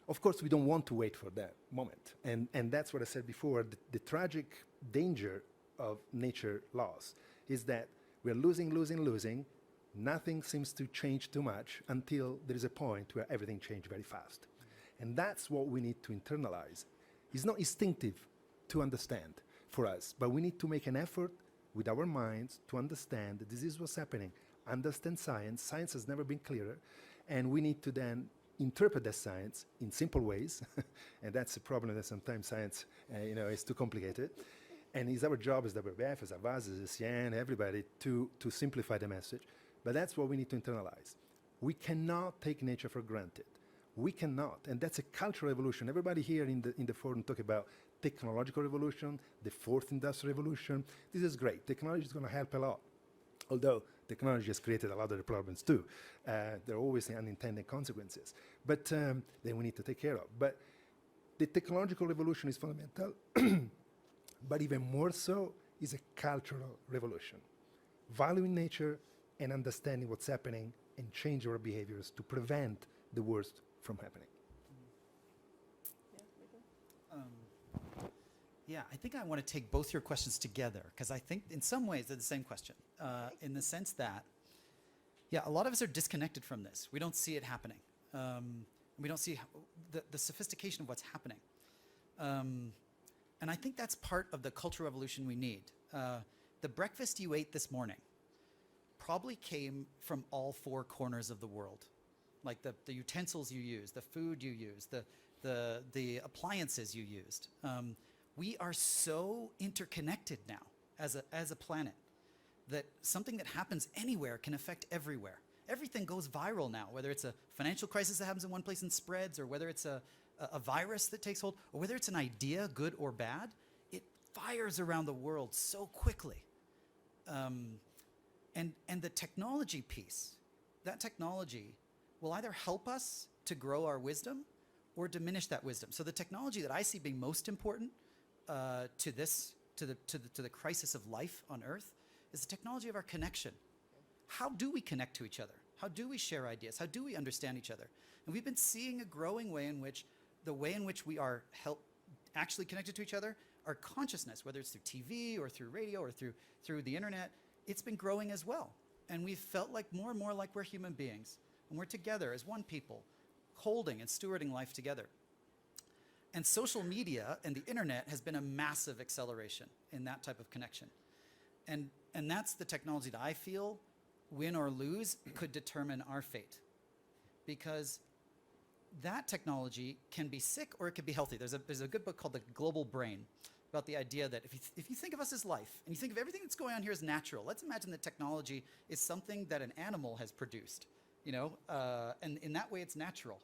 Speaker 4: Of course, we don't want to wait for that moment. And that's what I said before. The tragic danger of nature laws is that we're losing. Nothing seems to change too much until there is a point where everything changes very fast. And that's what we need to internalize. It's not instinctive to understand for us, but we need to make an effort with our minds to understand that this is what's happening. Understand science. Science has never been clearer. And we need to then interpret that science in simple ways. And that's the problem, that sometimes science is too complicated. And it's our job as WWF, as Avaz, as SCN, everybody, to simplify the message. But that's what we need to internalize. We cannot take nature for granted. We cannot, and that's a cultural revolution. Everybody here in the forum talk about technological revolution, the fourth industrial revolution. This is great. Technology is going to help a lot. Although technology has created a lot of the problems too. There are always unintended consequences. But then we need to take care of. But the technological revolution is fundamental. But even more so is a cultural revolution. Valuing nature and understanding what's happening and change our behaviors to prevent the worst from happening.
Speaker 3: Yeah, I think I want to take both your questions together, because I think in some ways they're the same question, in the sense that, a lot of us are disconnected from this. We don't see it happening. We don't see the sophistication of what's happening. And I think that's part of the cultural revolution we need. The breakfast you ate this morning probably came from all four corners of the world. Like the utensils you used, the food you used, the appliances you used. We are so interconnected now as a planet that something that happens anywhere can affect everywhere. Everything goes viral now, whether it's a financial crisis that happens in one place and spreads, or whether it's a virus that takes hold, or whether it's an idea, good or bad, it fires around the world so quickly. And the technology piece, that technology will either help us to grow our wisdom or diminish that wisdom. So the technology that I see being most important to the crisis of life on Earth is the technology of our connection. How do we connect to each other? How do we share ideas? How do we understand each other? And we've been seeing a growing way in which the way in which we are actually connected to each other, our consciousness, whether it's through TV or through radio or through the internet, it's been growing as well. And we've felt like more and more like we're human beings. And we're together as one people, holding and stewarding life together. And social media and the internet has been a massive acceleration in that type of connection. And that's the technology that I feel, win or lose, could determine our fate. Because that technology can be sick or it can be healthy. There's a good book called The Global Brain about the idea that if you think of us as life and you think of everything that's going on here as natural, let's imagine that technology is something that an animal has produced, and in that way it's natural.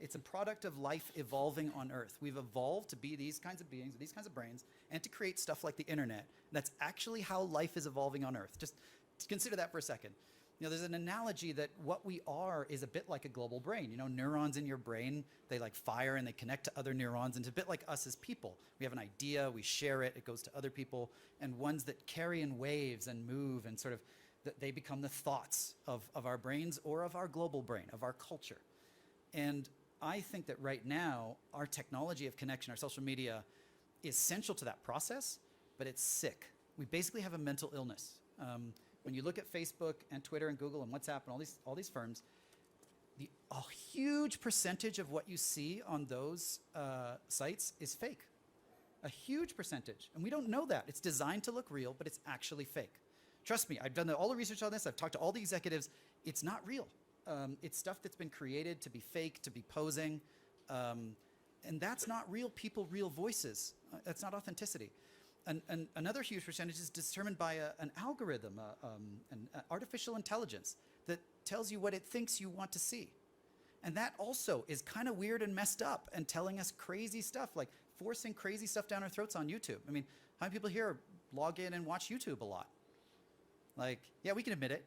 Speaker 3: It's a product of life evolving on Earth. We've evolved to be these kinds of beings, these kinds of brains, and to create stuff like the internet. That's actually how life is evolving on Earth. Just consider that for a second. There's an analogy that what we are is a bit like a global brain. Neurons in your brain, they like fire and they connect to other neurons, and it's a bit like us as people. We have an idea, we share it, it goes to other people, and ones that carry in waves and move and sort of, they become the thoughts of our brains or of our global brain, of our culture. And I think that right now, our technology of connection, our social media, is essential to that process, but it's sick. We basically have a mental illness. When you look at Facebook and Twitter and Google and WhatsApp and all these firms, a huge percentage of what you see on those sites is fake. A huge percentage. And we don't know that. It's designed to look real, but it's actually fake. Trust me, I've done all the research on this. I've talked to all the executives. It's not real. It's stuff that's been created to be fake, to be posing. And that's not real people, real voices. That's not authenticity. And another huge percentage is determined by an algorithm, an artificial intelligence that tells you what it thinks you want to see. And that also is kind of weird and messed up and telling us crazy stuff, like forcing crazy stuff down our throats on YouTube. I mean, how many people here log in and watch YouTube a lot? Like, yeah, we can admit it.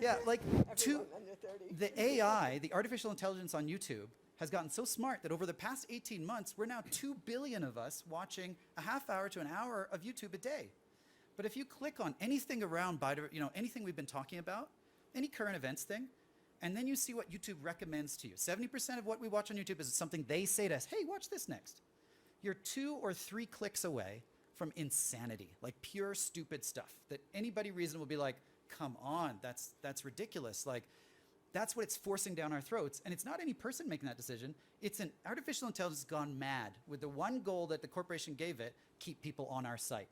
Speaker 3: Yeah, like
Speaker 1: Everyone under 30.
Speaker 3: the AI, the artificial intelligence on YouTube, has gotten so smart that over the past 18 months, we're now 2 billion of us watching a half hour to an hour of YouTube a day. But if you click on anything around, anything we've been talking about, any current events thing, and then you see what YouTube recommends to you. 70% of what we watch on YouTube is something they say to us, hey, watch this next. You're 2 or 3 clicks away from insanity, like pure stupid stuff that anybody reasonable will be like, come on, that's ridiculous. Like, that's what it's forcing down our throats. And it's not any person making that decision. It's an artificial intelligence gone mad with the one goal that the corporation gave it, keep people on our site.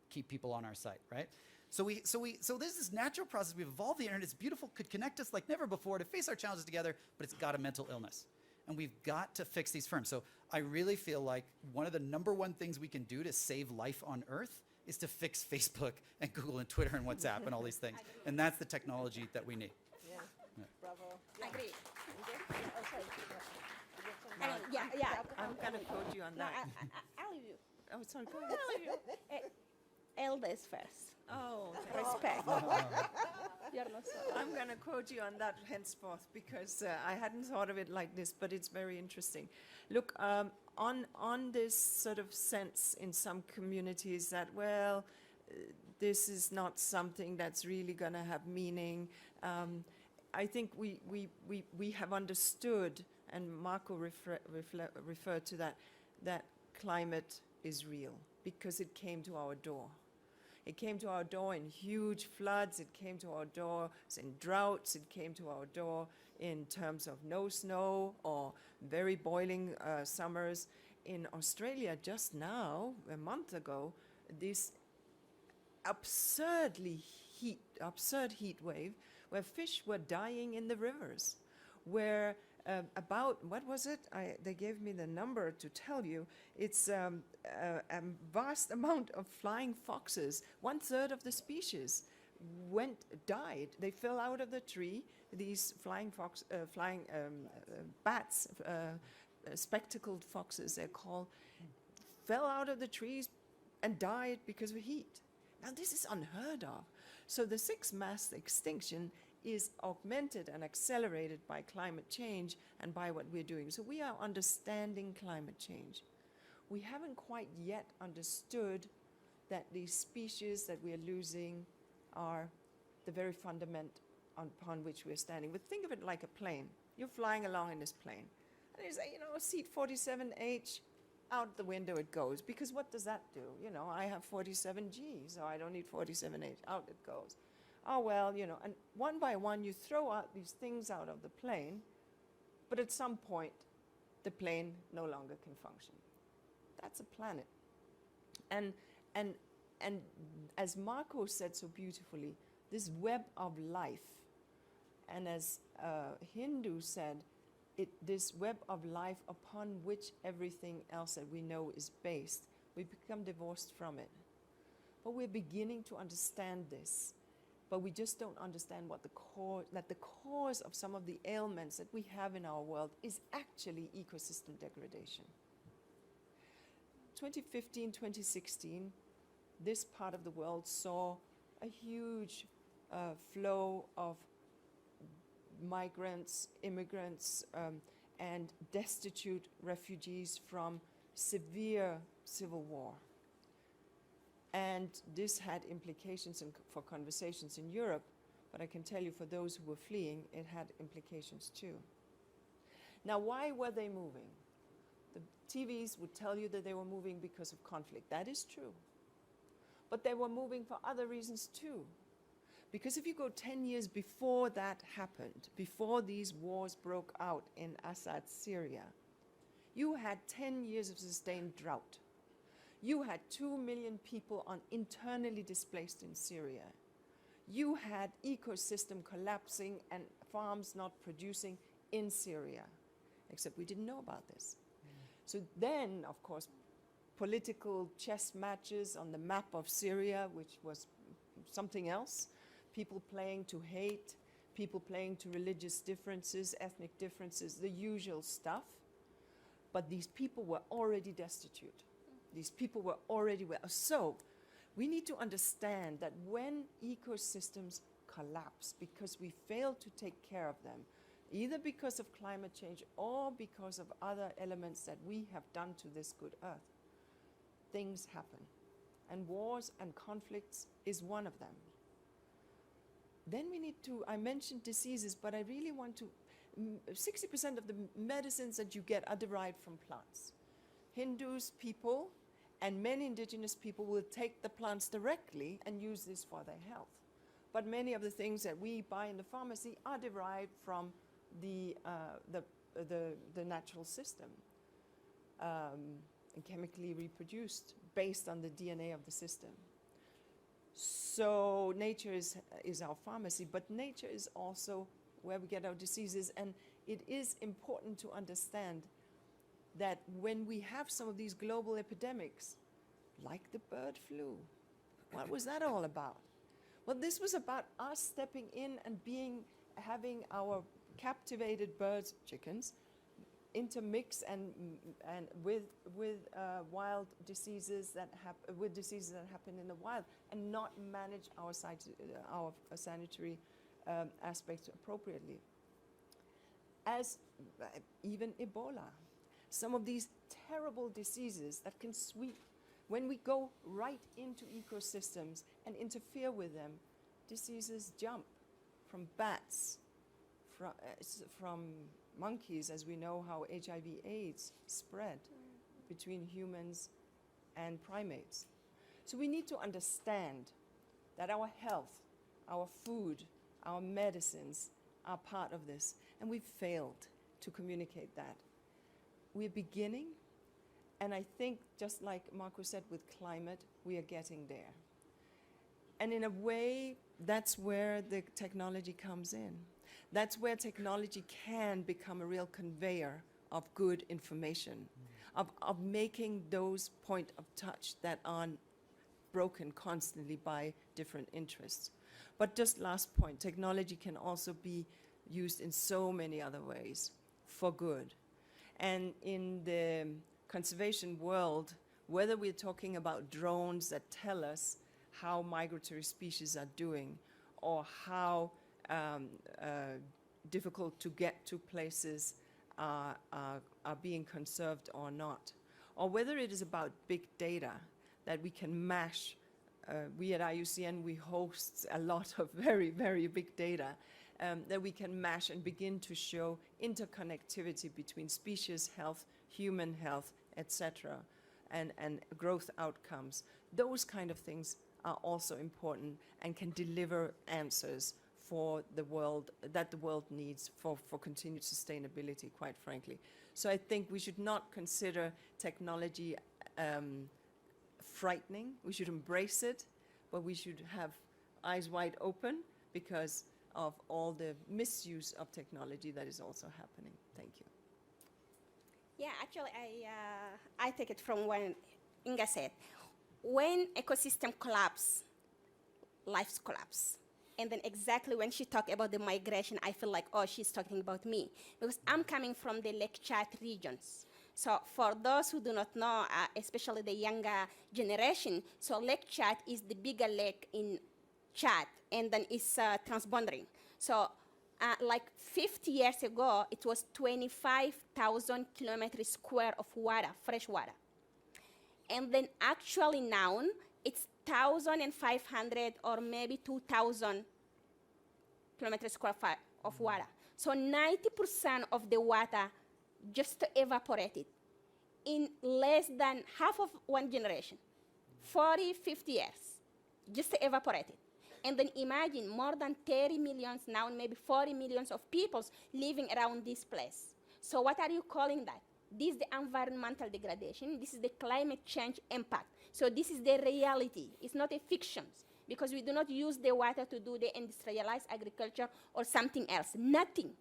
Speaker 3: Keep people on our site, right? So there's this natural process. We've evolved the internet. It's beautiful, could connect us like never before to face our challenges together, but it's got a mental illness. And we've got to fix these firms. So I really feel like one of the #1 things we can do to save life on Earth is to fix Facebook and Google and Twitter and WhatsApp and all these things. And that's the technology that we need.
Speaker 1: Yeah. Bravo.
Speaker 5: Agree.
Speaker 1: Oh, sorry.
Speaker 5: Yeah.
Speaker 2: I'm going to quote you on
Speaker 5: No,
Speaker 2: that.
Speaker 5: I'll leave you.
Speaker 2: Oh, sorry, go ahead.
Speaker 5: Elders first.
Speaker 2: Oh,
Speaker 5: Respect. You're not so.
Speaker 2: I'm going to quote you on that henceforth because I hadn't thought of it like this, but it's very interesting. Look, on this sort of sense in some communities that, well, this is not something that's really going to have meaning. I think we have understood, and Marco referred to that climate is real because it came to our door. It came to our door in huge floods. It came to our door in droughts. It came to our door in terms of no snow or very boiling summers. In Australia just now, a month ago, this absurd heat wave where fish were dying in the rivers, where about, what was it? They gave me the number to tell you. It's a vast amount of flying foxes. 1/3 of the species died. They fell out of the tree. These flying bats, spectacled foxes they're called, fell out of the trees and died because of heat. Now this is unheard of. So the 6th mass extinction is augmented and accelerated by climate change and by what we're doing. So we are understanding climate change. We haven't quite yet understood that these species that we are losing are the very fundament upon which we're standing. But think of it like a plane. You're flying along in this plane. And you say, seat 47H, out the window it goes. Because what does that do? I have 47G, so I don't need 47H. Out it goes. Oh, well, and one by one you throw out these things out of the plane, but at some point the plane no longer can function. That's a planet. And as Marco said so beautifully, this web of life, and as Hindu said, this web of life upon which everything else that we know is based, we become divorced from it. But we're beginning to understand this. But we just don't understand that the cause of some of the ailments that we have in our world is actually ecosystem degradation. 2015, 2016, this part of the world saw a huge flow of migrants, immigrants, and destitute refugees from severe civil war. And this had implications for conversations in Europe, but I can tell you for those who were fleeing, it had implications too. Now, why were they moving? The TVs would tell you that they were moving because of conflict. That is true. But they were moving for other reasons too. Because if you go 10 years before that happened, before these wars broke out in Assad's Syria, you had 10 years of sustained drought. You had 2 million people internally displaced in Syria. You had ecosystem collapsing and farms not producing in Syria, except we didn't know about this. So then, of course, political chess matches on the map of Syria, which was something else, people playing to hate, people playing to religious differences, ethnic differences, the usual stuff. But these people were already destitute. These people were already well. So we need to understand that when ecosystems collapse because we fail to take care of them, either because of climate change or because of other elements that we have done to this good earth, things happen. And wars and conflicts is one of them. Then we need to, I mentioned diseases, but I really want to, 60% of the medicines that you get are derived from plants. Hindus, people, and many indigenous people will take the plants directly and use this for their health. But many of the things that we buy in the pharmacy are derived from the natural system, and chemically reproduced based on the DNA of the system. So nature is our pharmacy, but nature is also where we get our diseases. And it is important to understand that when we have some of these global epidemics, like the bird flu, what was that all about? Well, this was about us stepping in and having our captivated birds, chickens, intermix and with wild diseases that happen in the wild, and not manage our sanitary aspects appropriately. As even Ebola, some of these terrible diseases that can sweep, when we go right into ecosystems and interfere with them, diseases jump from bats, from monkeys, as we know how HIV/AIDS spread between humans and primates. So we need to understand that our health, our food, our medicines are part of this, and we've failed to communicate that. We're beginning, and I think just like Marco said with climate, we are getting there. And in a way, that's where the technology comes in. That's where technology can become a real conveyor of good information, of making those point of touch that are broken constantly by different interests. But just last point, technology can also be used in so many other ways for good. And in the conservation world, whether we're talking about drones that tell us how migratory species are doing, or how difficult to get to places are being conserved or not, or whether it is about big data that we can mash. We at IUCN, we host a lot of very, very big data that we can mash and begin to show interconnectivity between species health, human health, etc., and growth outcomes. Those kind of things are also important and can deliver answers for the world, that the world needs for continued sustainability, quite frankly. So I think we should not consider technology frightening. We should embrace it, but we should have eyes wide open because of all the misuse of technology that is also happening. Thank you.
Speaker 5: Yeah, actually, I take it from what Inga said. When ecosystem collapse, lives collapse. And then exactly when she talked about the migration, I feel like, oh, she's talking about me. Because I'm coming from the Lake Chad regions. So for those who do not know, especially the younger generation, so Lake Chad is the bigger lake in Chad, and then it's transboundary. So like 50 years ago, it was 25,000 kilometers square of water, fresh water. And then actually now, it's 1,500 or maybe 2,000 kilometers square of water. So 90% of the water just evaporated in less than half of one generation, 40, 50 years, just evaporated. And then imagine more than 30 millions, now maybe 40 millions of people living around this place. So what are you calling that? This is the environmental degradation. This is the climate change impact. So this is the reality. It's not a fiction, because we do not use the water to do the industrialized agriculture or something else. Nothing,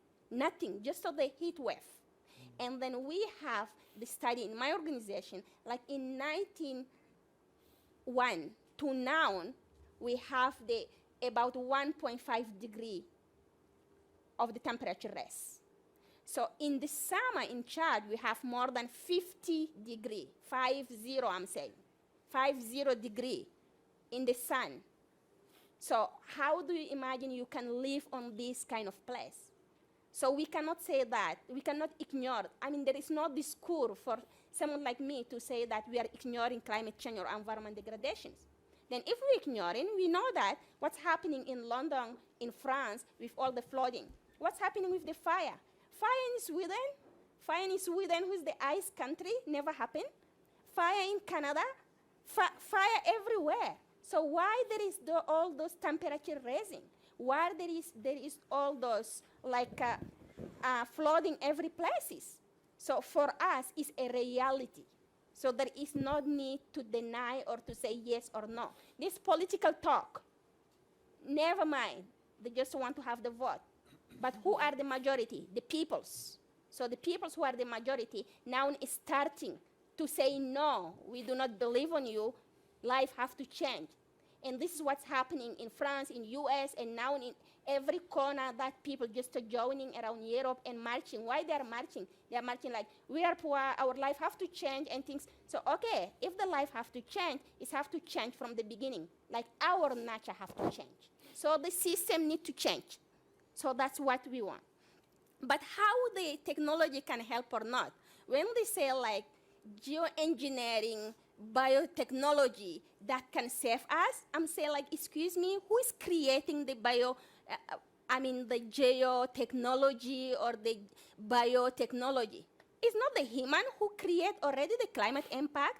Speaker 5: just for the heat wave. And then we have the study in my organization, like in 1901 to now, we have the about 1.5 degree of the temperature rise. So in the summer in Chad, we have more than 50 degree, 50 I'm saying, 50 degree in the sun. So how do you imagine you can live on this kind of place? So we cannot say that. We cannot ignore. I mean, there is no discourse for someone like me to say that we are ignoring climate change or environment degradations. Then if we ignore it, we know that what's happening in London, in France, with all the flooding. What's happening with the fire? Fire in Sweden, who's the ice country, never happened. Fire in Canada, fire everywhere. So why there is all those temperature raising? Why there is all those flooding every places? So for us, it's a reality. So there is no need to deny or to say yes or no. This political talk, never mind. They just want to have the vote. But who are the majority? The peoples. So the peoples who are the majority now is starting to say, no, we do not believe on you. Life have to change. And this is what's happening in France, in US, and now in every corner that people just are joining around Europe and marching. Why they are marching? They are marching like, we are poor, our life have to change and things. So, okay, if the life have to change, it have to change from the beginning. Like our nature have to change. So the system need to change. So that's what we want. But how the technology can help or not? When they say like geoengineering, biotechnology that can save us, I'm saying like, excuse me, who is creating the the geotechnology or the biotechnology? It's not the human who create already the climate impact.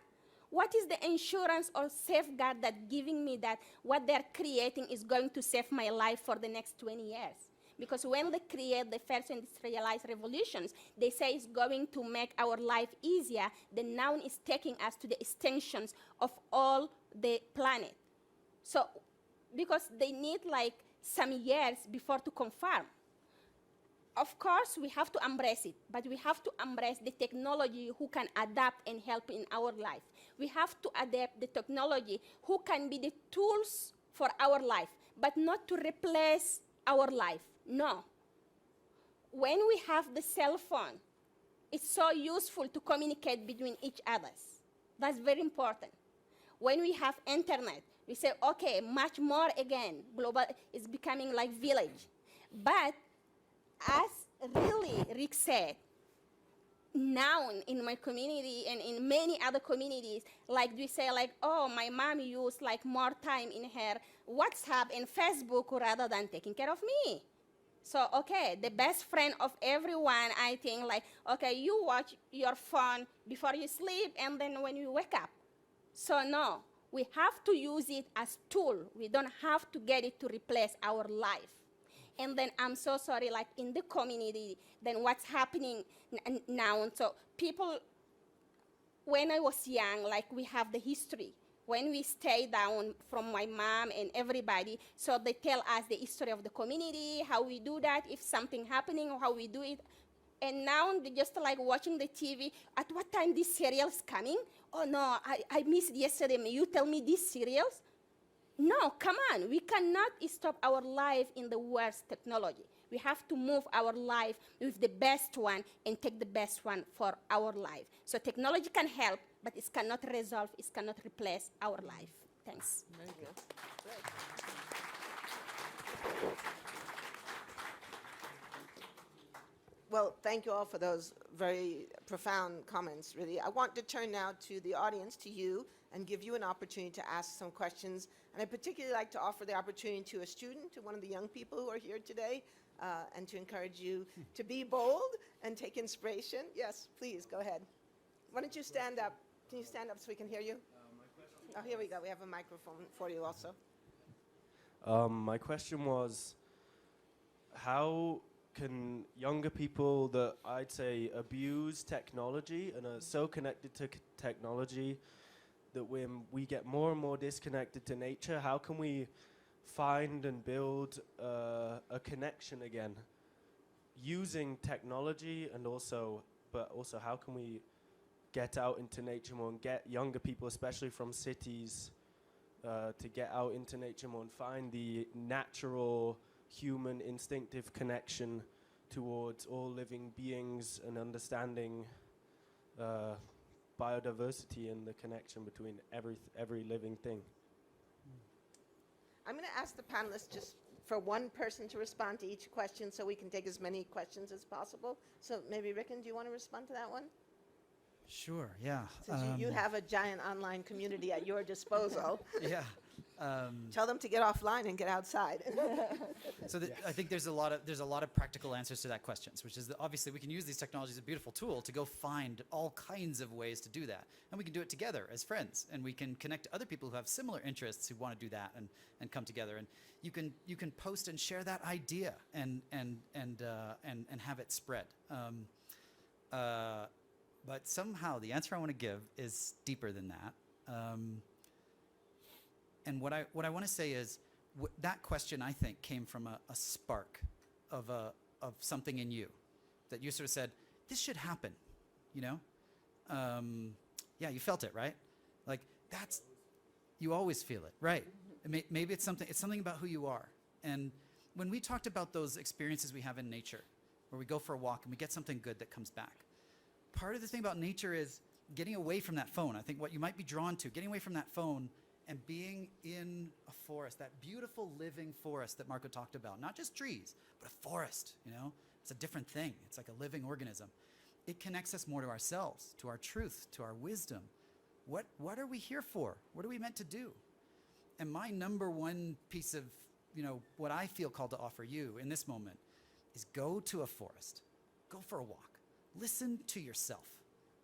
Speaker 5: What is the insurance or safeguard that giving me that what they're creating is going to save my life for the next 20 years? Because when they create the first industrialized revolutions, they say it's going to make our life easier. Then now it's taking us to the extinctions of all the planet. So, because they need like some years before to confirm. Of course, we have to embrace it, but we have to embrace the technology who can adapt and help in our life. We have to adapt the technology who can be the tools for our life, but not to replace our life. No. When we have the cell phone, it's so useful to communicate between each other. That's very important. When we have internet, we say, okay, much more again, global is becoming like village. But as really Rick said, now in my community and in many other communities, like we say like, oh, my mom used like more time in her WhatsApp and Facebook rather than taking care of me. So, okay, the best friend of everyone, I think, like, okay, you watch your phone before you sleep and then when you wake up. So, no, we have to use it as tool. We don't have to get it to replace our life. And then I'm so sorry, like in the community, then what's happening now? So people, when I was young, like we have the history. When we stay down from my mom and everybody, so they tell us the history of the community, how we do that, if something happening, or how we do it. And now they're just like watching the TV. At what time this serial is coming? Oh no, I missed yesterday. May you tell me these serials? No, come on. We cannot stop our life in the worst technology. We have to move our life with the best one and take the best one for our life. So technology can help, but it cannot resolve, it cannot replace our life. Thanks.
Speaker 1: Thank you. Well, thank you all for those very profound comments, really. I want to turn now to the audience, to you, and give you an opportunity to ask some questions. And I'd particularly like to offer the opportunity to a student, to one of the young people who are here today, and to encourage you to be bold and take inspiration. Yes, please, go ahead. Why don't you stand up? Can you stand up so we can hear you? Oh, here we go. We have a microphone for you also.
Speaker 6: My question was, how can younger people that I'd say abuse technology and are so connected to technology that when we get more and more disconnected to nature, how can we find and build a connection again using technology, and also how can we get out into nature more and get younger people, especially from cities, to get out into nature more and find the natural human instinctive connection towards all living beings and understanding biodiversity and the connection between every living thing.
Speaker 1: I'm going to ask the panelists just for one person to respond to each question so we can take as many questions as possible. So maybe, Rickon, do you want to respond to that one?
Speaker 3: Sure, yeah.
Speaker 1: Since you have a giant online community at your disposal.
Speaker 3: Yeah.
Speaker 1: Tell them to get offline and get outside.
Speaker 3: So I think there's a lot of practical answers to that questions, which is that obviously we can use these technologies as a beautiful tool to go find all kinds of ways to do that, and we can do it together as friends, and we can connect to other people who have similar interests who want to do that and come together, and you can post and share that idea and have it spread. But somehow the answer I want to give is deeper than that. And what I want to say is that question, I think, came from a spark of something in you that you sort of said, this should happen, you know? Yeah, you felt it, right? Like you always feel it, right? Maybe it's something about who you are. And when we talked about those experiences we have in nature, where we go for a walk and we get something good that comes back, part of the thing about nature is getting away from that phone. I think what you might be drawn to, getting away from that phone and being in a forest, that beautiful living forest that Marco talked about. Not just trees, but a forest, you know? It's a different thing. It's like a living organism. It connects us more to ourselves, to our truth, to our wisdom. What are we here for? What are we meant to do? And my number one piece of, you know, what I feel called to offer you in this moment is go to a forest, go for a walk. Listen to yourself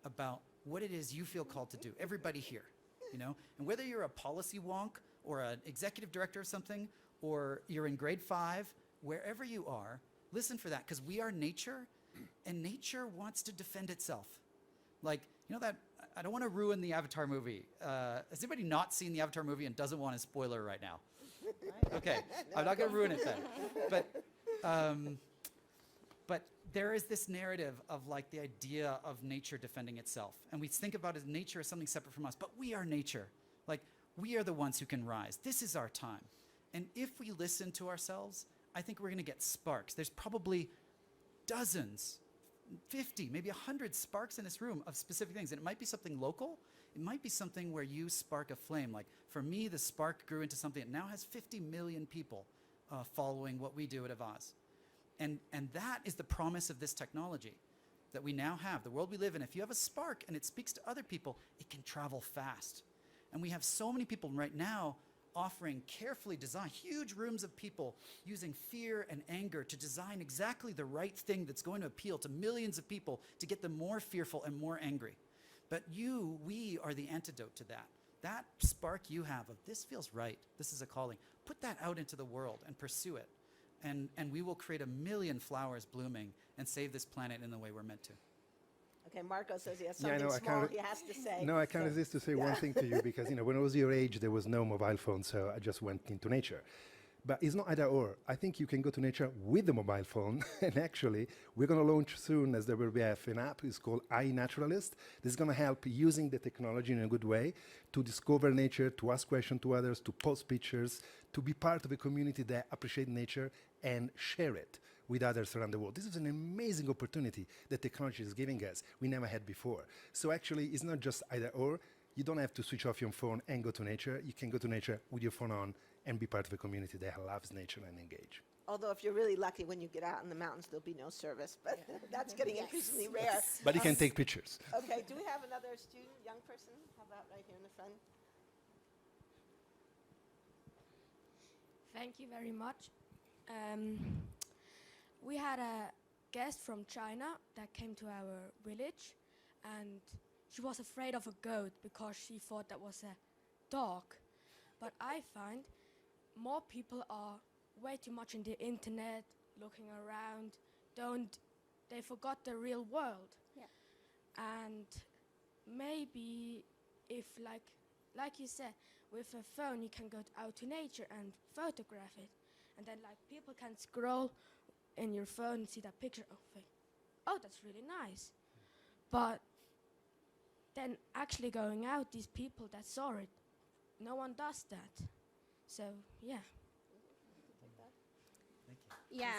Speaker 3: about what it is you feel called to do. Everybody here, you know? And whether you're a policy wonk or an executive director of something, or you're in grade 5, wherever you are, listen for that, because we are nature, and nature wants to defend itself. Like, you know that, I don't want to ruin the Avatar movie. Has anybody not seen the Avatar movie and doesn't want a spoiler right now? Okay, I'm not going to ruin it then. But there is this narrative of like the idea of nature defending itself. And we think about it as nature as something separate from us, but we are nature. Like, we are the ones who can rise. This is our time. And if we listen to ourselves, I think we're going to get sparks. There's probably dozens, 50, maybe 100 sparks in this room of specific things. And it might be something local. It might be something where you spark a flame. Like, for me, the spark grew into something that now has 50 million people following what we do at Avaz. And that is the promise of this technology that we now have, the world we live in. If you have a spark and it speaks to other people, it can travel fast. And we have so many people right now offering carefully designed, huge rooms of people using fear and anger to design exactly the right thing that's going to appeal to millions of people to get them more fearful and more angry. But we are the antidote to that. That spark you have of this feels right, this is a calling, put that out into the world and pursue it. And we will create 1 million flowers blooming and save this planet in the way we're meant to.
Speaker 1: Okay, Marco says he has
Speaker 4: Yeah, I
Speaker 1: something
Speaker 4: know, I
Speaker 1: small
Speaker 4: can't-
Speaker 1: he has to say.
Speaker 4: No, I can't resist to say one thing to you, because, you know, when I was your age, there was no mobile phone, so I just went into nature. But it's not either or. I think you can go to nature with the mobile phone. And actually, we're going to launch soon as WWF an app. It's called iNaturalist. This is going to help using the technology in a good way to discover nature, to ask questions to others, to post pictures, to be part of a community that appreciates nature and share it with others around the world. This is an amazing opportunity that technology is giving us we never had before. So actually, it's not just either or. You don't have to switch off your phone and go to nature. You can go to nature with your phone on and be part of a community that loves nature and engage.
Speaker 1: Although if you're really lucky, when you get out in the mountains, there'll be no service. But that's getting increasingly rare.
Speaker 4: But you can take pictures.
Speaker 1: Okay, do we have another student, young person? How about right here in the front?
Speaker 7: Thank you very much. We had a guest from China that came to our village, and she was afraid of a goat because she thought that was a dog. But I find more people are way too much in the internet, looking around, they forgot the real world.
Speaker 5: Yeah.
Speaker 7: And maybe if like you said, with a phone you can go out to nature and photograph it, and then like people can scroll in your phone and see that picture of it. Oh, that's really nice. But then actually going out, these people that saw it, no one does that. So yeah.
Speaker 5: Yeah.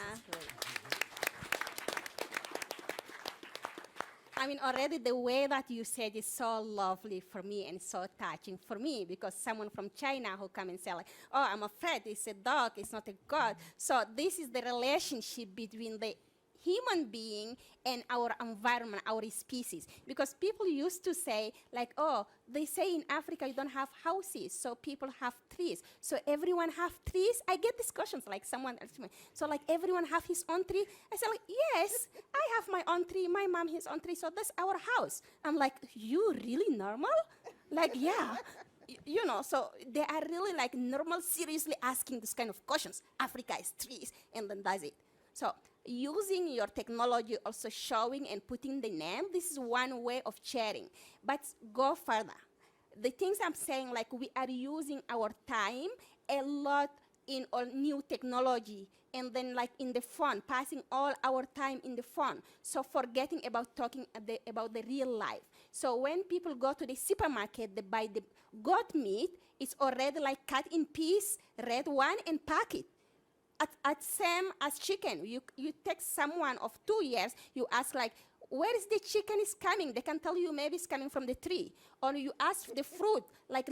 Speaker 5: I mean, already the way that you said is so lovely for me and so touching for me, because someone from China who come and say like, oh, I'm afraid it's a dog, it's not a god. So this is the relationship between the human being and our environment, our species. Because people used to say like, oh, they say in Africa you don't have houses, so people have trees. So everyone have trees? I get discussions like someone else. So like everyone have his own tree? I say like, yes, I have my own tree, my mom his own tree, so that's our house. I'm like, you really normal? Like, yeah. You know, so they are really like normal, seriously asking this kind of questions. Africa is trees, and then that's it. So using your technology, also showing and putting the name, this is one way of sharing. But go further. The things I'm saying, like we are using our time a lot in all new technology, and then like in the phone, passing all our time in the phone. So forgetting about talking about the real life. So when people go to the supermarket, they buy the goat meat, it's already like cut in piece, red one, and pack it. At same as chicken, you take someone of 2 years, you ask like, where is the chicken is coming? They can tell you maybe it's coming from the tree. Or you ask the fruit, like,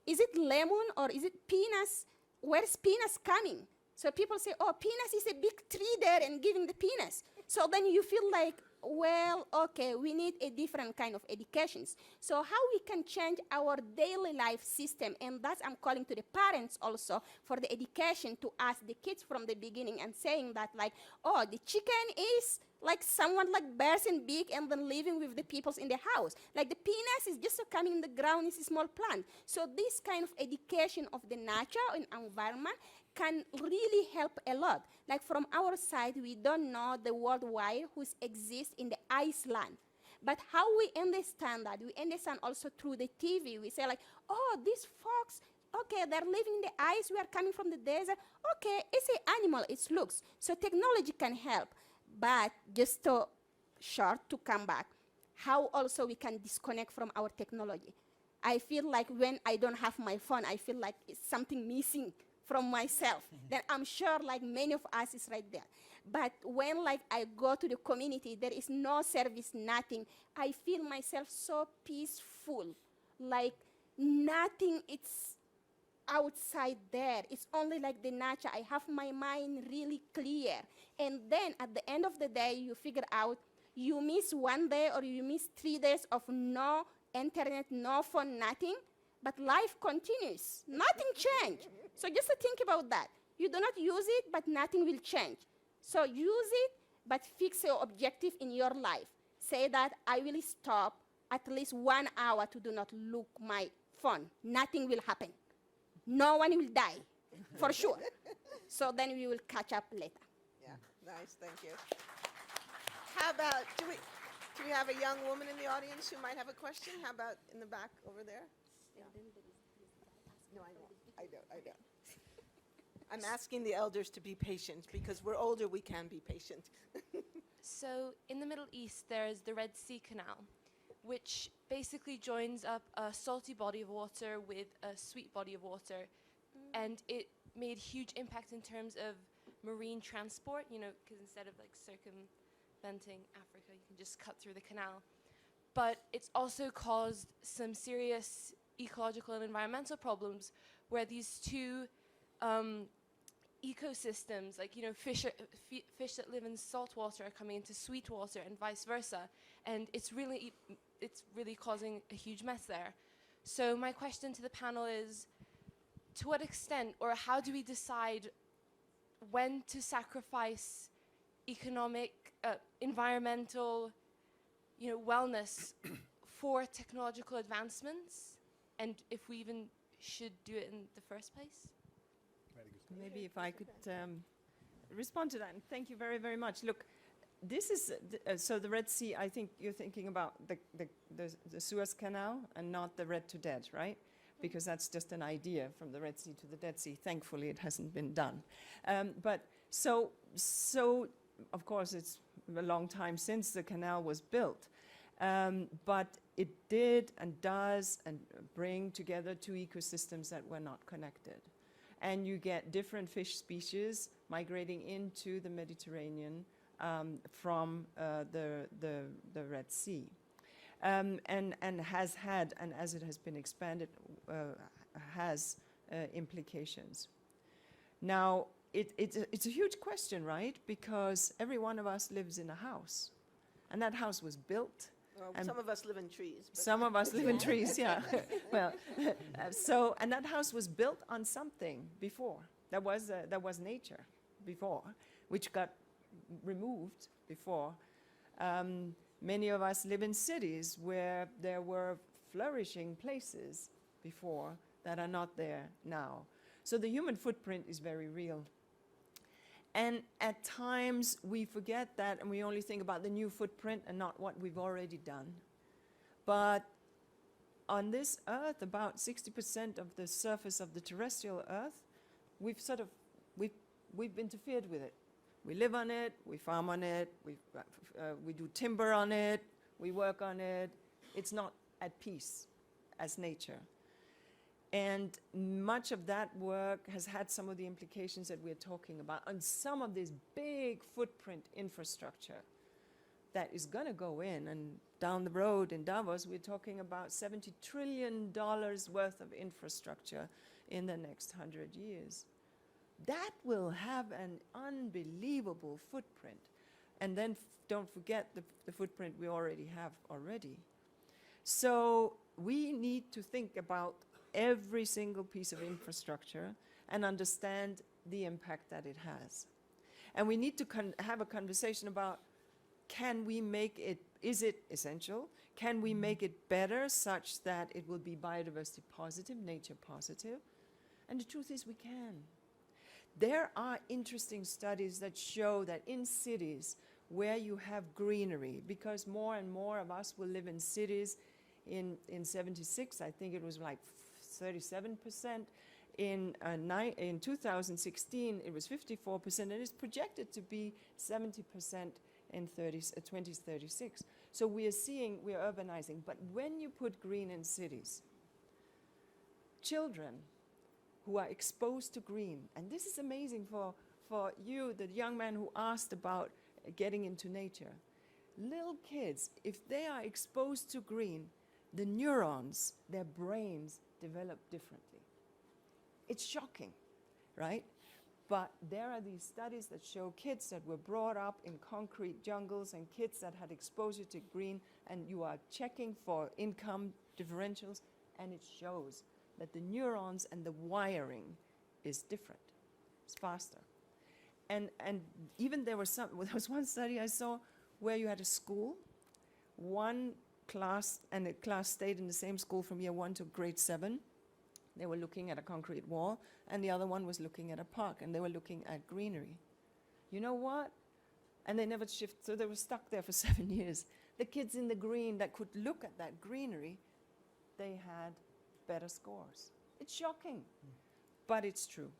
Speaker 5: is it lemon or is it peanuts? Where's peanuts coming? So people say, oh, peanuts is a big tree there and giving the peanuts. So then you feel like, well, okay, we need a different kind of educations. So how we can change our daily life system, and that's I'm calling to the parents also for the education to ask the kids from the beginning and saying that like, oh, the chicken is like someone like bears and big and then living with the peoples in the house. Like the peanuts is just coming in the ground, it's a small plant. So this kind of education of the nature and environment can really help a lot. Like from our side, we don't know the worldwide who exists in the Iceland. But how we understand that, we understand also through the TV. We say like, oh, these folks, okay, they're living in the ice, we are coming from the desert. Okay, it's an animal, it looks. So technology can help. But just to come back, how also we can disconnect from our technology. I feel like when I don't have my phone, I feel like it's something missing from myself. Then I'm sure like many of us is right there. But when like I go to the community, there is no service, nothing. I feel myself so peaceful, like nothing it's outside there. It's only like the nature. I have my mind really clear. And then at the end of the day, you figure out you miss 1 day or you miss 3 days of no internet, no phone, nothing. But life continues. Nothing changed. So just to think about that. You do not use it, but nothing will change. So use it, but fix your objective in your life. Say that I will stop at least 1 hour to do not look my phone. Nothing will happen. No one will die, for sure. So then we will catch up later.
Speaker 1: Yeah, nice, thank you. How about, do we have a young woman in the audience who might have a question? How about in the back over there? Yeah. No, I don't. I'm asking the elders to be patient because we're older, we can be patient.
Speaker 8: So in the Middle East, there's the Red Sea Canal, which basically joins up a salty body of water with a sweet body of water. And it made huge impact in terms of marine transport, you know, because instead of like circumventing Africa, you can just cut through the canal. But it's also caused some serious ecological and environmental problems where these two ecosystems, like, you know, fish that live in salt water are coming into sweet water and vice versa. And it's really causing a huge mess there. So my question to the panel is, to what extent or how do we decide when to sacrifice economic, environmental, you know, wellness for technological advancements, and if we even should do it in the first place?
Speaker 2: Maybe if I could respond to that, and thank you very, very much. Look, this is, so the Red Sea, I think you're thinking about the Suez Canal and not the Red to Dead, right? Because that's just an idea from the Red Sea to the Dead Sea. Thankfully, it hasn't been done. But so of course, it's a long time since the canal was built. But it did and does and bring together two ecosystems that were not connected. And you get different fish species migrating into the Mediterranean from the Red Sea. And has had, and as it has been expanded, has implications. Now, it's a huge question, right? Because every one of us lives in a house, and that house was built.
Speaker 1: Well,
Speaker 2: And
Speaker 1: some of us live in trees. But
Speaker 2: some of us live in trees, yeah. Well, and that house was built on something before. There was nature before, which got removed before. Many of us live in cities where there were flourishing places before that are not there now. So the human footprint is very real. And at times we forget that and we only think about the new footprint and not what we've already done. But on this earth, about 60% of the surface of the terrestrial earth, we've interfered with it. We live on it, we farm on it, we do timber on it, we work on it. It's not at peace as nature. And much of that work has had some of the implications that we're talking about on some of this big footprint infrastructure that is going to go in. And down the road in Davos, we're talking about $70 trillion worth of infrastructure in the next 100 years. That will have an unbelievable footprint. And then don't forget the footprint we already have already. So we need to think about every single piece of infrastructure and understand the impact that it has. And we need to have a conversation about, can we make it, is it essential? Can we make it better such that it will be biodiversity positive, nature positive? And the truth is we can. There are interesting studies that show that in cities where you have greenery, because more and more of us will live in cities, in 76, I think it was like 37%. In 2016, it was 54%, and it's projected to be 70% in 2036. So we're urbanizing. But when you put green in cities, children who are exposed to green, and this is amazing for you, the young man who asked about getting into nature. Little kids, if they are exposed to green, the neurons, their brains develop differently. It's shocking, right? But there are these studies that show kids that were brought up in concrete jungles and kids that had exposure to green, and you are checking for income differentials, and it shows that the neurons and the wiring is different. It's faster. And even there was one study I saw where you had a school, one class, and the class stayed in the same school from year 1 to grade 7. They were looking at a concrete wall, and the other one was looking at a park, and they were looking at greenery. You know what? And they never shifted, so they were stuck there for 7 years. The kids in the green that could look at that greenery, they had better scores. It's shocking, but it's true.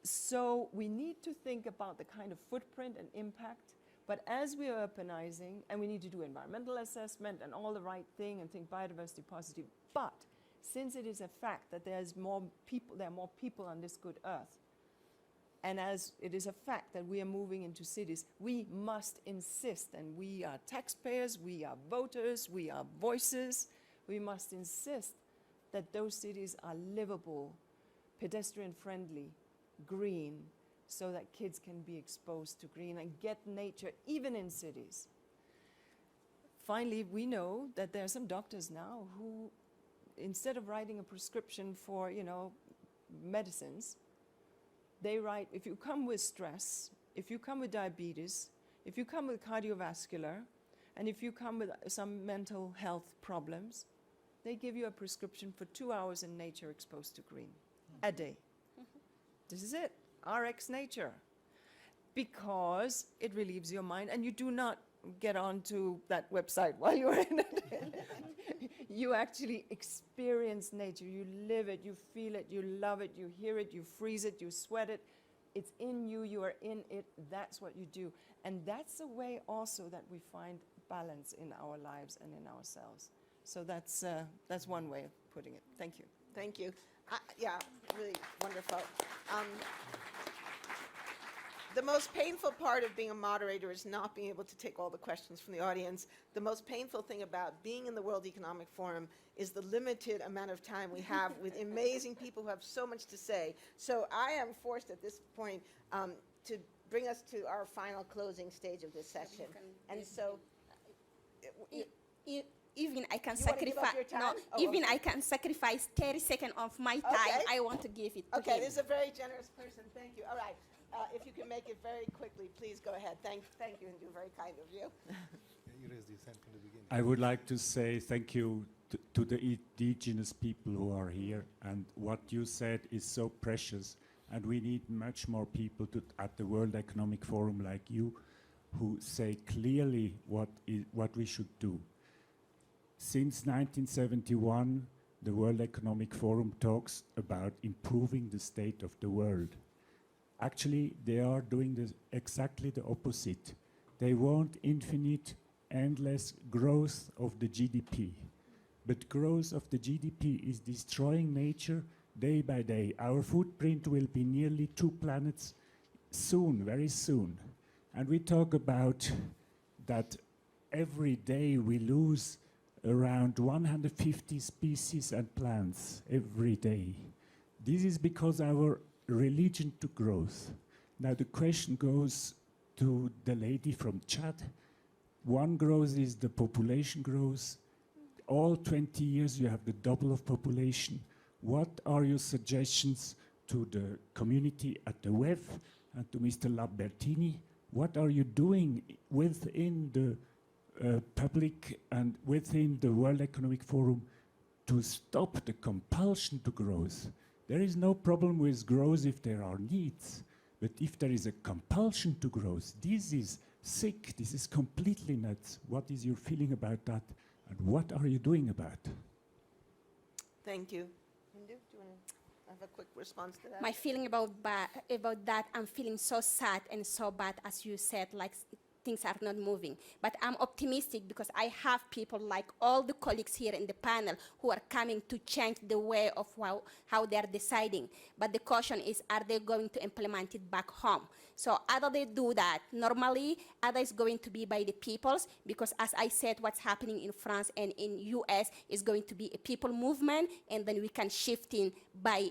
Speaker 2: So we need to think about the kind of footprint and impact, but as we are urbanizing, and we need to do environmental assessment and all the right thing and think biodiversity positive, but since it is a fact that there are more people on this good earth, and as it is a fact that we are moving into cities, we must insist, and we are taxpayers, we are voters, we are voices, we must insist that those cities are livable, pedestrian-friendly, green, so that kids can be exposed to green and get nature even in cities. Finally, we know that there are some doctors now who, instead of writing a prescription for, medicines, they write, if you come with stress, if you come with diabetes, if you come with cardiovascular, and if you come with some mental health problems, they give you a prescription for 2 hours in nature exposed to green a day. This is it, RX Nature, because it relieves your mind, and you do not get onto that website while you're in it. You actually experience nature, you live it, you feel it, you love it, you hear it, you freeze it, you sweat it. It's in you, you are in it, that's what you do. And that's a way also that we find balance in our lives and in ourselves. So that's one way of putting it. Thank you.
Speaker 1: Thank you. Yeah, really wonderful. The most painful part of being a moderator is not being able to take all the questions from the audience. The most painful thing about being in the World Economic Forum is the limited amount of time we have with amazing people who have so much to say. So I am forced at this point to bring us to our final closing stage of this session. And so,
Speaker 5: Even I can
Speaker 1: You wanna give up
Speaker 5: sacrifice.
Speaker 1: your time?
Speaker 5: No,
Speaker 1: Oh,
Speaker 5: even
Speaker 1: okay.
Speaker 5: I can sacrifice 30 seconds of my time.
Speaker 1: Okay.
Speaker 5: I want to give it to
Speaker 1: okay,
Speaker 5: him.
Speaker 1: this is a very generous person. Thank you. All right. If you can make it very quickly, please go ahead. Thank you, and you're very kind of you.
Speaker 4: You raised your hand from the beginning.
Speaker 9: I would like to say thank you to the indigenous people who are here, and what you said is so precious, and we need much more people at the World Economic Forum like you who say clearly what we should do. Since 1971, the World Economic Forum talks about improving the state of the world. Actually, they are doing exactly the opposite. They want infinite, endless growth of the GDP. But growth of the GDP is destroying nature day by day. Our footprint will be nearly 2 planets soon, very soon. And we talk about that every day we lose around 150 species and plants every day. This is because our religion to growth. Now the question goes to the lady from Chad. One growth is the population growth. All 20 years you have the double of population. What are your suggestions to the community at the WEF and to Mr. Lambertini? What are you doing within the public and within the World Economic Forum to stop the compulsion to growth? There is no problem with growth if there are needs, but if there is a compulsion to growth, this is sick, this is completely nuts. What is your feeling about that, and what are you doing about?
Speaker 1: Thank you. Hindu, do you want to have a quick response to that?
Speaker 5: My feeling about that, I'm feeling so sad and so bad, as you said, like things are not moving. But I'm optimistic because I have people like all the colleagues here in the panel who are coming to change the way of how they are deciding. But the question is, are they going to implement it back home? So either they do that normally, either it's going to be by the peoples, because as I said, what's happening in France and in US is going to be a people movement, and then we can shift in by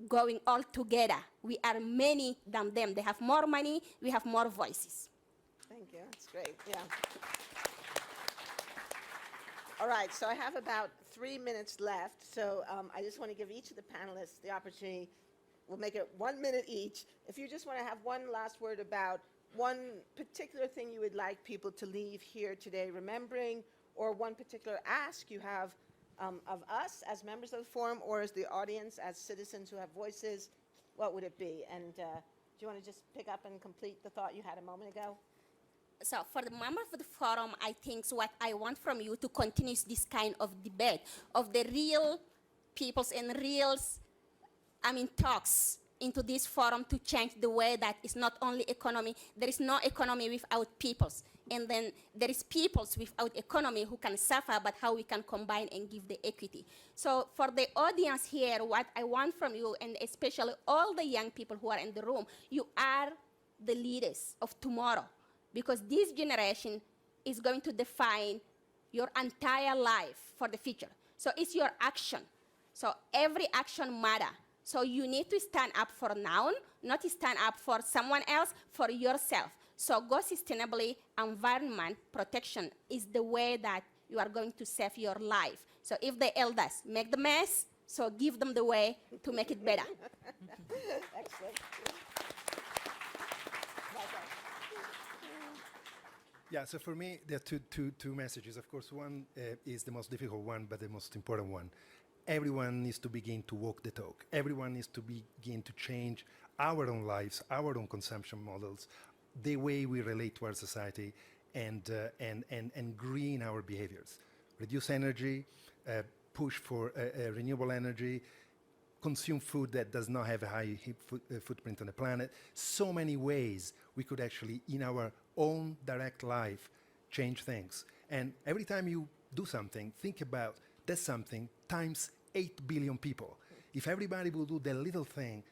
Speaker 5: going all together. We are many than them. They have more money, we have more voices.
Speaker 1: Thank you. That's great. Yeah. All right. So I have about 3 minutes left. So I just want to give each of the panelists the opportunity. We'll make it 1 minute each. If you just want to have one last word about one particular thing you would like people to leave here today remembering, or one particular ask you have of us as members of the forum, or as the audience, as citizens who have voices, what would it be? And do you want to just pick up and complete the thought you had a moment ago?
Speaker 5: So for the members of the forum, I think what I want from you to continue this kind of debate of the real peoples and talks into this forum to change the way that it's not only economy. There is no economy without peoples. And then there is peoples without economy who can suffer, but how we can combine and give the equity. So for the audience here, what I want from you, and especially all the young people who are in the room, you are the leaders of tomorrow. Because this generation is going to define your entire life for the future. So it's your action. So every action matters. So you need to stand up for now, not to stand up for someone else, for yourself. So go sustainably, environment protection is the way that you are going to save your life. So if the elders make the mess, so give them the way to make it better.
Speaker 1: Excellent.
Speaker 4: Yeah, so for me, there are two messages. Of course, one is the most difficult one, but the most important one. Everyone needs to begin to walk the talk. Everyone needs to begin to change our own lives, our own consumption models, the way we relate to our society, and green our behaviors. Reduce energy, push for renewable energy, consume food that does not have a high footprint on the planet. So many ways we could actually, in our own direct life, change things. And every time you do something, think about that something times 8 billion people. If everybody will do that little thing,